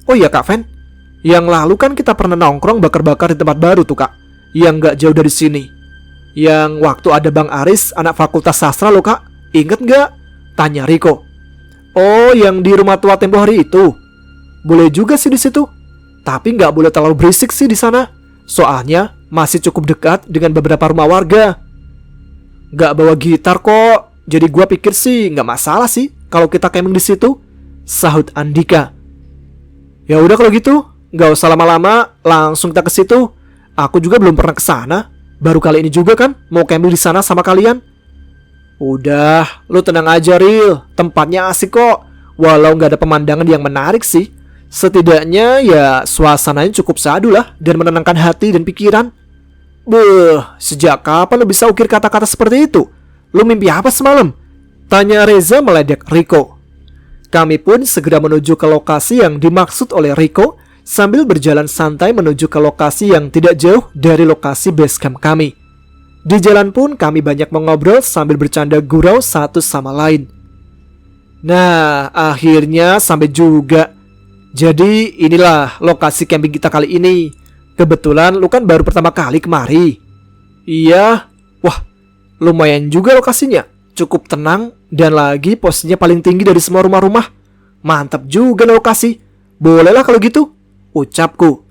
Oh iya Kak Fen, yang lalu kan kita pernah nongkrong bakar-bakar di tempat baru tuh Kak, yang gak jauh dari sini. Yang waktu ada Bang Aris, anak Fakultas Sastra loh Kak. Ingat gak? Tanya Riko. Oh, yang di rumah tua tempo hari itu. Boleh juga sih di situ. Tapi nggak boleh terlalu berisik sih di sana. Soalnya masih cukup dekat dengan beberapa rumah warga. Nggak bawa gitar kok. Jadi gua pikir sih nggak masalah sih kalau kita camping di situ, sahut Andika. Ya udah kalau gitu, nggak usah lama-lama, langsung kita ke situ. Aku juga belum pernah ke sana. Baru kali ini juga kan mau camping di sana sama kalian. Udah, lu tenang aja Ril, tempatnya asik kok. Walau gak ada pemandangan yang menarik sih, setidaknya ya suasananya cukup sadu lah dan menenangkan hati dan pikiran. Beuh, sejak kapan lu bisa ukir kata-kata seperti itu? Lu mimpi apa semalam? Tanya Reza meledek Riko. Kami pun segera menuju ke lokasi yang dimaksud oleh Riko, sambil berjalan santai menuju ke lokasi yang tidak jauh dari lokasi base camp kami. Di jalan pun kami banyak mengobrol sambil bercanda gurau satu sama lain. Nah, akhirnya sampai juga. Jadi inilah lokasi camping kita kali ini. Kebetulan lu kan baru pertama kali kemari. Iya. Wah, lumayan juga lokasinya. Cukup tenang dan lagi posisinya paling tinggi dari semua rumah-rumah. Mantap juga lokasi. Bolehlah kalau gitu, ucapku.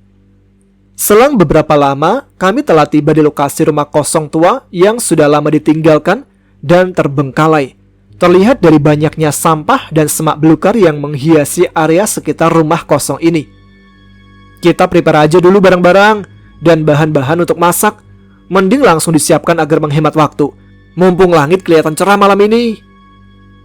Selang beberapa lama, kami telah tiba di lokasi rumah kosong tua yang sudah lama ditinggalkan dan terbengkalai. Terlihat dari banyaknya sampah dan semak belukar yang menghiasi area sekitar rumah kosong ini. Kita prepare aja dulu barang-barang dan bahan-bahan untuk masak. Mending langsung disiapkan agar menghemat waktu, mumpung langit kelihatan cerah malam ini.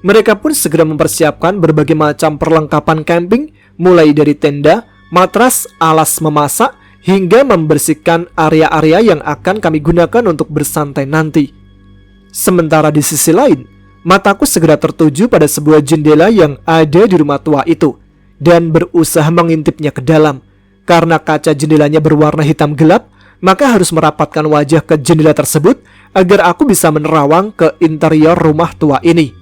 Mereka pun segera mempersiapkan berbagai macam perlengkapan camping, mulai dari tenda, matras, alas memasak, hingga membersihkan area-area yang akan kami gunakan untuk bersantai nanti. Sementara di sisi lain, mataku segera tertuju pada sebuah jendela yang ada di rumah tua itu, dan berusaha mengintipnya ke dalam. Karena kaca jendelanya berwarna hitam gelap, maka harus merapatkan wajah ke jendela tersebut agar aku bisa menerawang ke interior rumah tua ini.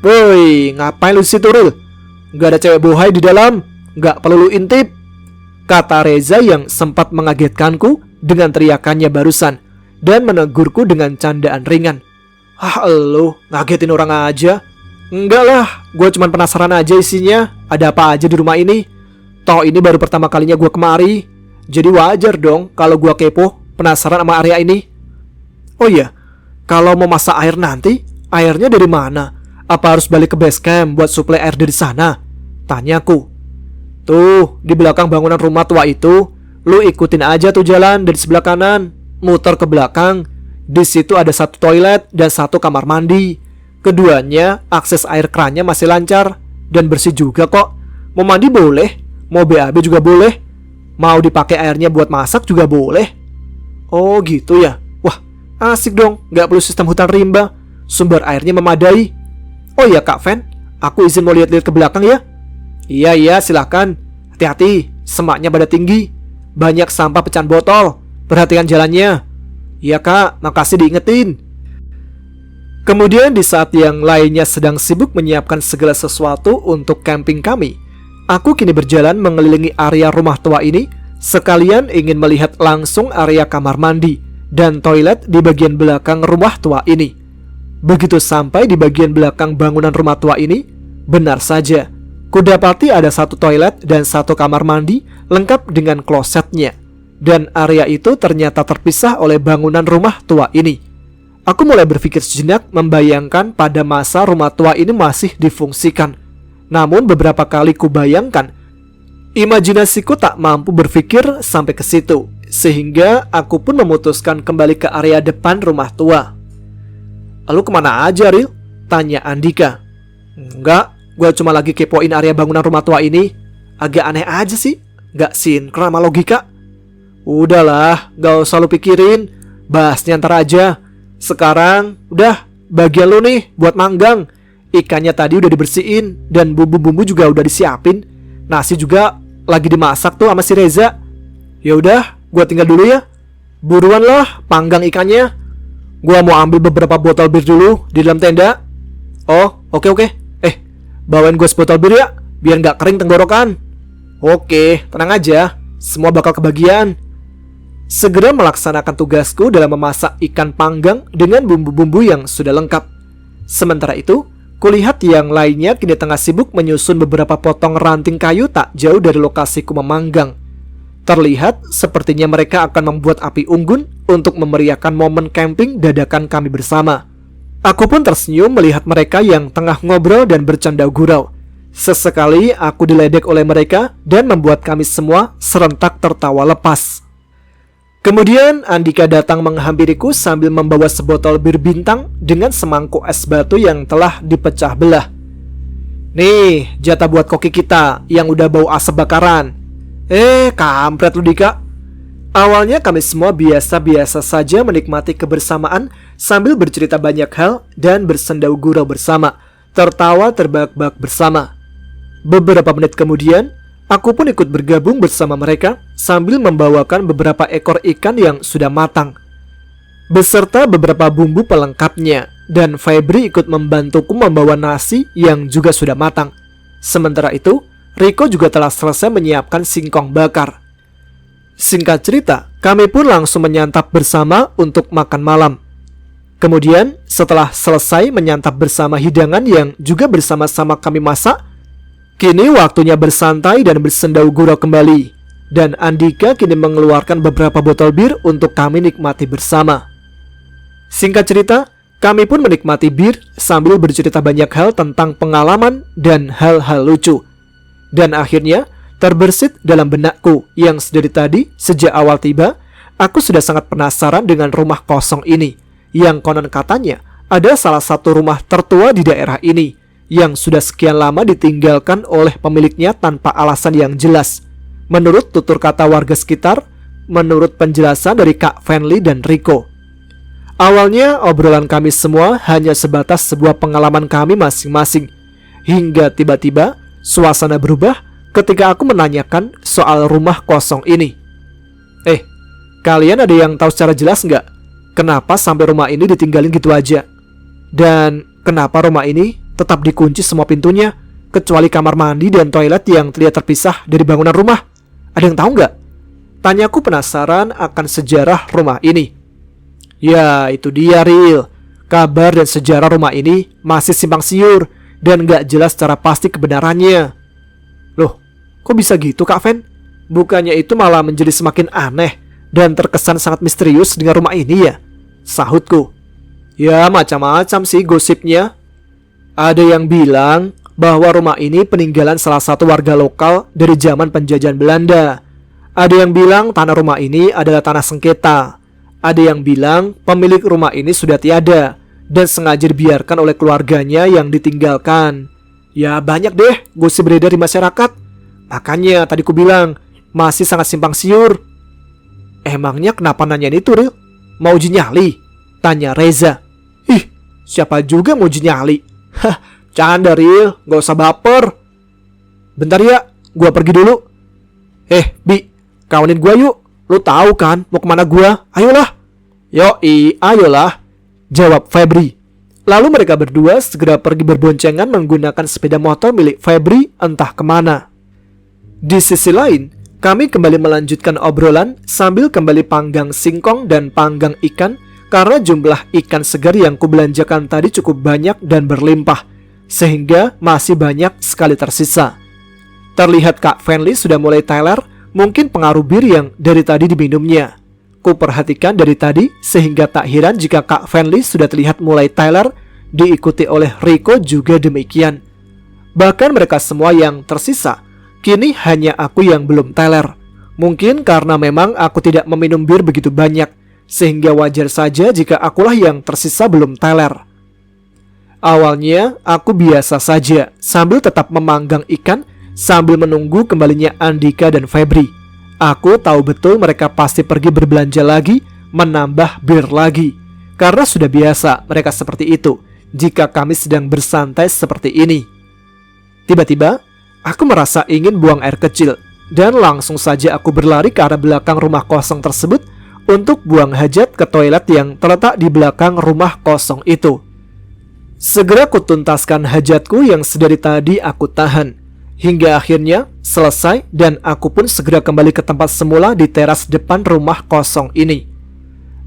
"Woi, ngapain lu situ, Rul? Gak ada cewek bohai di dalam, gak perlu lu intip," kata Reza yang sempat mengagetkanku dengan teriakannya barusan dan menegurku dengan candaan ringan. "Ah, elu, ngagetin orang aja." "Enggak lah, gue cuma penasaran aja isinya, ada apa aja di rumah ini. Toh ini baru pertama kalinya gue kemari, jadi wajar dong kalau gue kepo, penasaran sama area ini." "Oh iya, kalau mau masak air nanti, airnya dari mana? Apa harus balik ke base camp buat suplai air dari sana?" tanyaku. "Tuh, di belakang bangunan rumah tua itu, lu ikutin aja tuh jalan dari sebelah kanan, muter ke belakang. Di situ ada satu toilet dan satu kamar mandi. Keduanya akses air krannya masih lancar dan bersih juga kok. Mau mandi boleh, mau BAB juga boleh, mau dipakai airnya buat masak juga boleh." "Oh gitu ya, wah asik dong, gak perlu sistem hutan rimba, sumber airnya memadai. Oh iya Kak Fen, aku izin mau lihat-lihat ke belakang ya." Iya silahkan, hati-hati, semaknya pada tinggi, banyak sampah pecahan botol, perhatikan jalannya." "Iya Kak, makasih diingetin." Kemudian di saat yang lainnya sedang sibuk menyiapkan segala sesuatu untuk camping kami, aku kini berjalan mengelilingi area rumah tua ini, sekalian ingin melihat langsung area kamar mandi dan toilet di bagian belakang rumah tua ini. Begitu sampai di bagian belakang bangunan rumah tua ini, benar saja, kudapati ada satu toilet dan satu kamar mandi lengkap dengan klosetnya. Dan area itu ternyata terpisah oleh bangunan rumah tua ini. Aku mulai berpikir sejenak membayangkan pada masa rumah tua ini masih difungsikan. Namun beberapa kali kubayangkan, imajinasiku tak mampu berpikir sampai ke situ, sehingga aku pun memutuskan kembali ke area depan rumah tua. "Lalu kemana aja, Ril?" tanya Andika. "Enggak, gue cuma lagi kepoin area bangunan rumah tua ini. Agak aneh aja sih, gak sinkron sama logika." "Udahlah, gak usah lu pikirin, bahasnya ntar aja. Sekarang, udah, bagian lu nih buat manggang. Ikannya tadi udah dibersihin dan bumbu-bumbu juga udah disiapin. Nasi juga lagi dimasak tuh sama si Reza. Ya udah, gua tinggal dulu ya. Buruan lah, panggang ikannya. Gua mau ambil beberapa botol bir dulu di dalam tenda." "Oh, oke. Bawain gue sebotol bir ya, biar gak kering tenggorokan." "Oke, tenang aja, semua bakal kebagian." Segera melaksanakan tugasku dalam memasak ikan panggang dengan bumbu-bumbu yang sudah lengkap. Sementara itu, kulihat yang lainnya kini tengah sibuk menyusun beberapa potong ranting kayu tak jauh dari lokasiku memanggang. Terlihat sepertinya mereka akan membuat api unggun untuk memeriahkan momen camping dadakan kami bersama. Aku pun tersenyum melihat mereka yang tengah ngobrol dan bercanda gurau. Sesekali aku diledek oleh mereka dan membuat kami semua serentak tertawa lepas. Kemudian Andika datang menghampiriku sambil membawa sebotol bir bintang dengan semangkuk es batu yang telah dipecah belah. "Nih, jatah buat koki kita yang udah bau asap bakaran." Kampret lu Dika. Awalnya kami semua biasa-biasa saja menikmati kebersamaan sambil bercerita banyak hal dan bersendau gurau bersama, tertawa terbahak-bahak bersama. Beberapa menit kemudian, aku pun ikut bergabung bersama mereka sambil membawakan beberapa ekor ikan yang sudah matang, beserta beberapa bumbu pelengkapnya, dan Febri ikut membantuku membawa nasi yang juga sudah matang. Sementara itu, Riko juga telah selesai menyiapkan singkong bakar. Singkat cerita, kami pun langsung menyantap bersama untuk makan malam. Kemudian, setelah selesai menyantap bersama hidangan yang juga bersama-sama kami masak, kini waktunya bersantai dan bersendau gurau kembali. Dan Andika kini mengeluarkan beberapa botol bir untuk kami nikmati bersama. Singkat cerita, kami pun menikmati bir sambil bercerita banyak hal tentang pengalaman dan hal-hal lucu. Dan akhirnya, terbersit dalam benakku yang sedari tadi, sejak awal tiba, aku sudah sangat penasaran dengan rumah kosong ini, yang konon katanya ada salah satu rumah tertua di daerah ini, yang sudah sekian lama ditinggalkan oleh pemiliknya tanpa alasan yang jelas. Menurut tutur kata warga sekitar, menurut penjelasan dari Kak Fenly dan Riko. Awalnya obrolan kami semua hanya sebatas sebuah pengalaman kami masing-masing, hingga tiba-tiba suasana berubah ketika aku menanyakan soal rumah kosong ini. Kalian ada yang tahu secara jelas nggak kenapa sampai rumah ini ditinggalin gitu aja? Dan kenapa rumah ini tetap dikunci semua pintunya, kecuali kamar mandi dan toilet yang terlihat terpisah dari bangunan rumah? Ada yang tahu nggak? Tanyaku penasaran akan sejarah rumah ini. Ya, itu dia, Ril. Kabar dan sejarah rumah ini masih simpang siur dan nggak jelas secara pasti kebenarannya. Loh, kok bisa gitu, Kak Fen? Bukannya itu malah menjadi semakin aneh dan terkesan sangat misterius dengan rumah ini ya? Sahutku. Ya, macam-macam sih gosipnya. Ada yang bilang bahwa rumah ini peninggalan salah satu warga lokal dari zaman penjajahan Belanda. Ada yang bilang tanah rumah ini adalah tanah sengketa. Ada yang bilang pemilik rumah ini sudah tiada dan sengaja dibiarkan oleh keluarganya yang ditinggalkan. Ya, banyak deh gosip beredar di masyarakat. Makanya tadi ku bilang masih sangat simpang siur. Emangnya kenapa nanyain itu, Ril? Mau uji nyali? Tanya Reza. Ih, siapa juga mau uji nyali? Hah, canda, Ril, gak usah baper. Bentar ya, gua pergi dulu. Bi, kawanin gua yuk. Lu tahu kan mau kemana gua? Ayolah. Yoi, ayolah, jawab Febri. Lalu mereka berdua segera pergi berboncengan menggunakan sepeda motor milik Febri entah kemana. Di sisi lain, kami kembali melanjutkan obrolan sambil kembali panggang singkong dan panggang ikan karena jumlah ikan segar yang kubelanjakan tadi cukup banyak dan berlimpah, sehingga masih banyak sekali tersisa. Terlihat Kak Fenly sudah mulai teler, mungkin pengaruh bir yang dari tadi diminumnya. Ku perhatikan dari tadi sehingga tak heran jika Kak Fenly sudah terlihat mulai teler, diikuti oleh Riko juga demikian. Bahkan mereka semua yang tersisa, kini hanya aku yang belum teler. Mungkin karena memang aku tidak meminum bir begitu banyak, sehingga wajar saja jika akulah yang tersisa belum teler. Awalnya aku biasa saja sambil tetap memanggang ikan sambil menunggu kembalinya Andika dan Febri. Aku tahu betul mereka pasti pergi berbelanja lagi, menambah bir lagi. Karena sudah biasa mereka seperti itu jika kami sedang bersantai seperti ini. Tiba-tiba aku merasa ingin buang air kecil dan langsung saja aku berlari ke arah belakang rumah kosong tersebut untuk buang hajat ke toilet yang terletak di belakang rumah kosong itu. Segera kutuntaskan hajatku yang sedari tadi aku tahan, hingga akhirnya selesai dan aku pun segera kembali ke tempat semula di teras depan rumah kosong ini.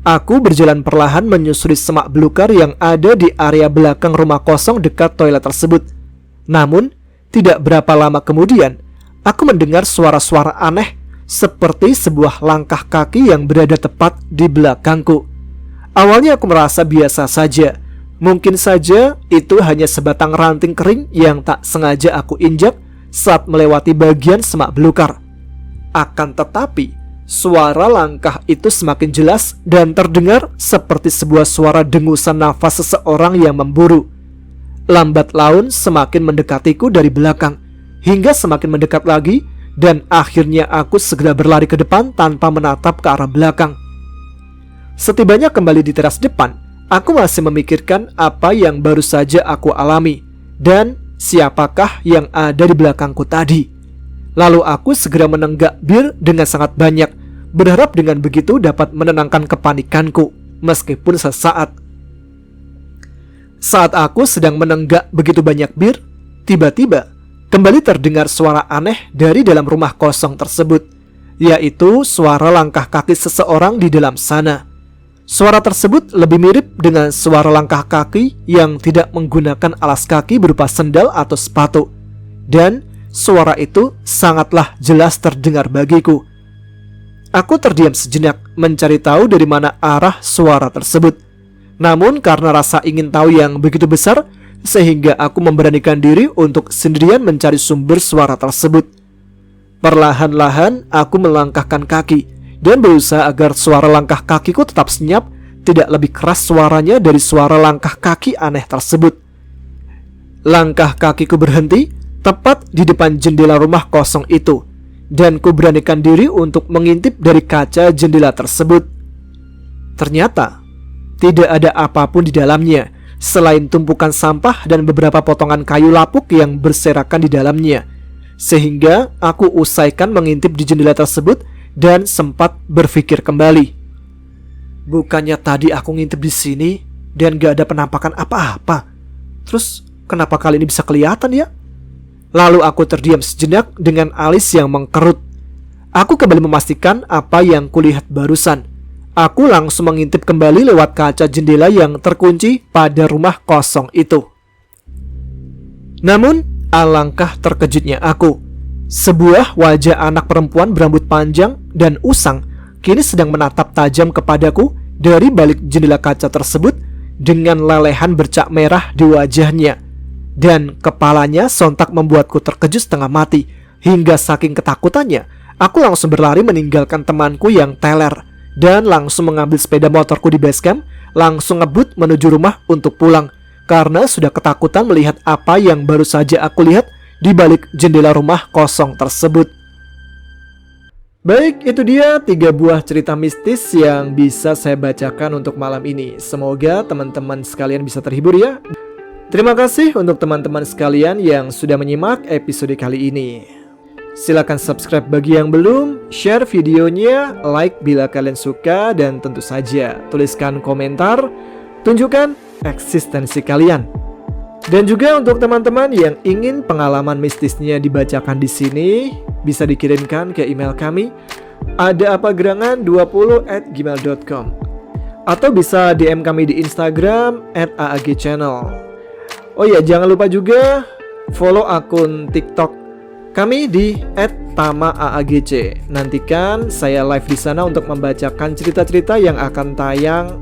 Aku berjalan perlahan menyusuri semak belukar yang ada di area belakang rumah kosong dekat toilet tersebut. Namun, tidak berapa lama kemudian, aku mendengar suara-suara aneh seperti sebuah langkah kaki yang berada tepat di belakangku. Awalnya aku merasa biasa saja. Mungkin saja itu hanya sebatang ranting kering yang tak sengaja aku injak saat melewati bagian semak belukar. Akan tetapi, suara langkah itu semakin jelas dan terdengar seperti sebuah suara dengusan nafas seseorang yang memburu. Lambat laun semakin mendekatiku dari belakang, hingga semakin mendekat lagi, dan akhirnya aku segera berlari ke depan tanpa menatap ke arah belakang. Setibanya kembali di teras depan, aku masih memikirkan apa yang baru saja aku alami, dan siapakah yang ada di belakangku tadi. Lalu aku segera menenggak bir dengan sangat banyak, berharap dengan begitu dapat menenangkan kepanikanku, meskipun sesaat. Saat aku sedang menenggak begitu banyak bir, tiba-tiba kembali terdengar suara aneh dari dalam rumah kosong tersebut, yaitu suara langkah kaki seseorang di dalam sana. Suara tersebut lebih mirip dengan suara langkah kaki yang tidak menggunakan alas kaki berupa sendal atau sepatu. Dan suara itu sangatlah jelas terdengar bagiku. Aku terdiam sejenak mencari tahu dari mana arah suara tersebut. Namun karena rasa ingin tahu yang begitu besar, sehingga aku memberanikan diri untuk sendirian mencari sumber suara tersebut. Perlahan-lahan aku melangkahkan kaki dan berusaha agar suara langkah kakiku tetap senyap, tidak lebih keras suaranya dari suara langkah kaki aneh tersebut. Langkah kakiku berhenti tepat di depan jendela rumah kosong itu, dan ku beranikan diri untuk mengintip dari kaca jendela tersebut. Ternyata tidak ada apapun di dalamnya selain tumpukan sampah dan beberapa potongan kayu lapuk yang berserakan di dalamnya. Sehingga aku usaikan mengintip di jendela tersebut dan sempat berpikir kembali. Bukannya tadi aku ngintip di sini dan gak ada penampakan apa-apa. Terus kenapa kali ini bisa kelihatan ya? Lalu aku terdiam sejenak dengan alis yang mengkerut. Aku kembali memastikan apa yang kulihat barusan. Aku langsung mengintip kembali lewat kaca jendela yang terkunci pada rumah kosong itu. Namun, alangkah terkejutnya aku. Sebuah wajah anak perempuan berambut panjang dan usang kini sedang menatap tajam kepadaku dari balik jendela kaca tersebut dengan lelehan bercak merah di wajahnya. Dan kepalanya sontak membuatku terkejut setengah mati. Hingga saking ketakutannya, aku langsung berlari meninggalkan temanku yang teler dan langsung mengambil sepeda motorku di base camp, langsung ngebut menuju rumah untuk pulang karena sudah ketakutan melihat apa yang baru saja aku lihat di balik jendela rumah kosong tersebut. Baik, itu dia 3 buah cerita mistis yang bisa saya bacakan untuk malam ini. Semoga teman-teman sekalian bisa terhibur ya. Terima kasih untuk teman-teman sekalian yang sudah menyimak episode kali ini. Silakan subscribe bagi yang belum, share videonya, like bila kalian suka, dan tentu saja tuliskan komentar, tunjukkan eksistensi kalian. Dan juga untuk teman-teman yang ingin pengalaman mistisnya dibacakan di sini, bisa dikirimkan ke email kami adaapagerangan20@gmail.com atau bisa DM kami di Instagram @aagchannel. Oh ya, jangan lupa juga follow akun TikTok kami di @tamaAAGC. Nantikan saya live di sana untuk membacakan cerita-cerita yang akan tayang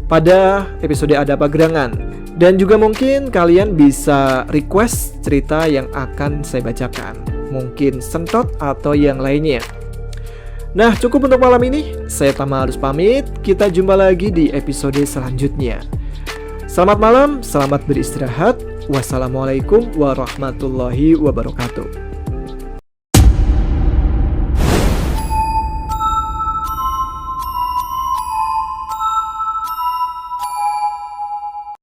pada episode Ada Apa Gerangan. Dan juga mungkin kalian bisa request cerita yang akan saya bacakan. Mungkin sentot atau yang lainnya. Nah, cukup untuk malam ini. Saya Tama harus pamit. Kita jumpa lagi di episode selanjutnya. Selamat malam, selamat beristirahat. Wassalamualaikum warahmatullahi wabarakatuh.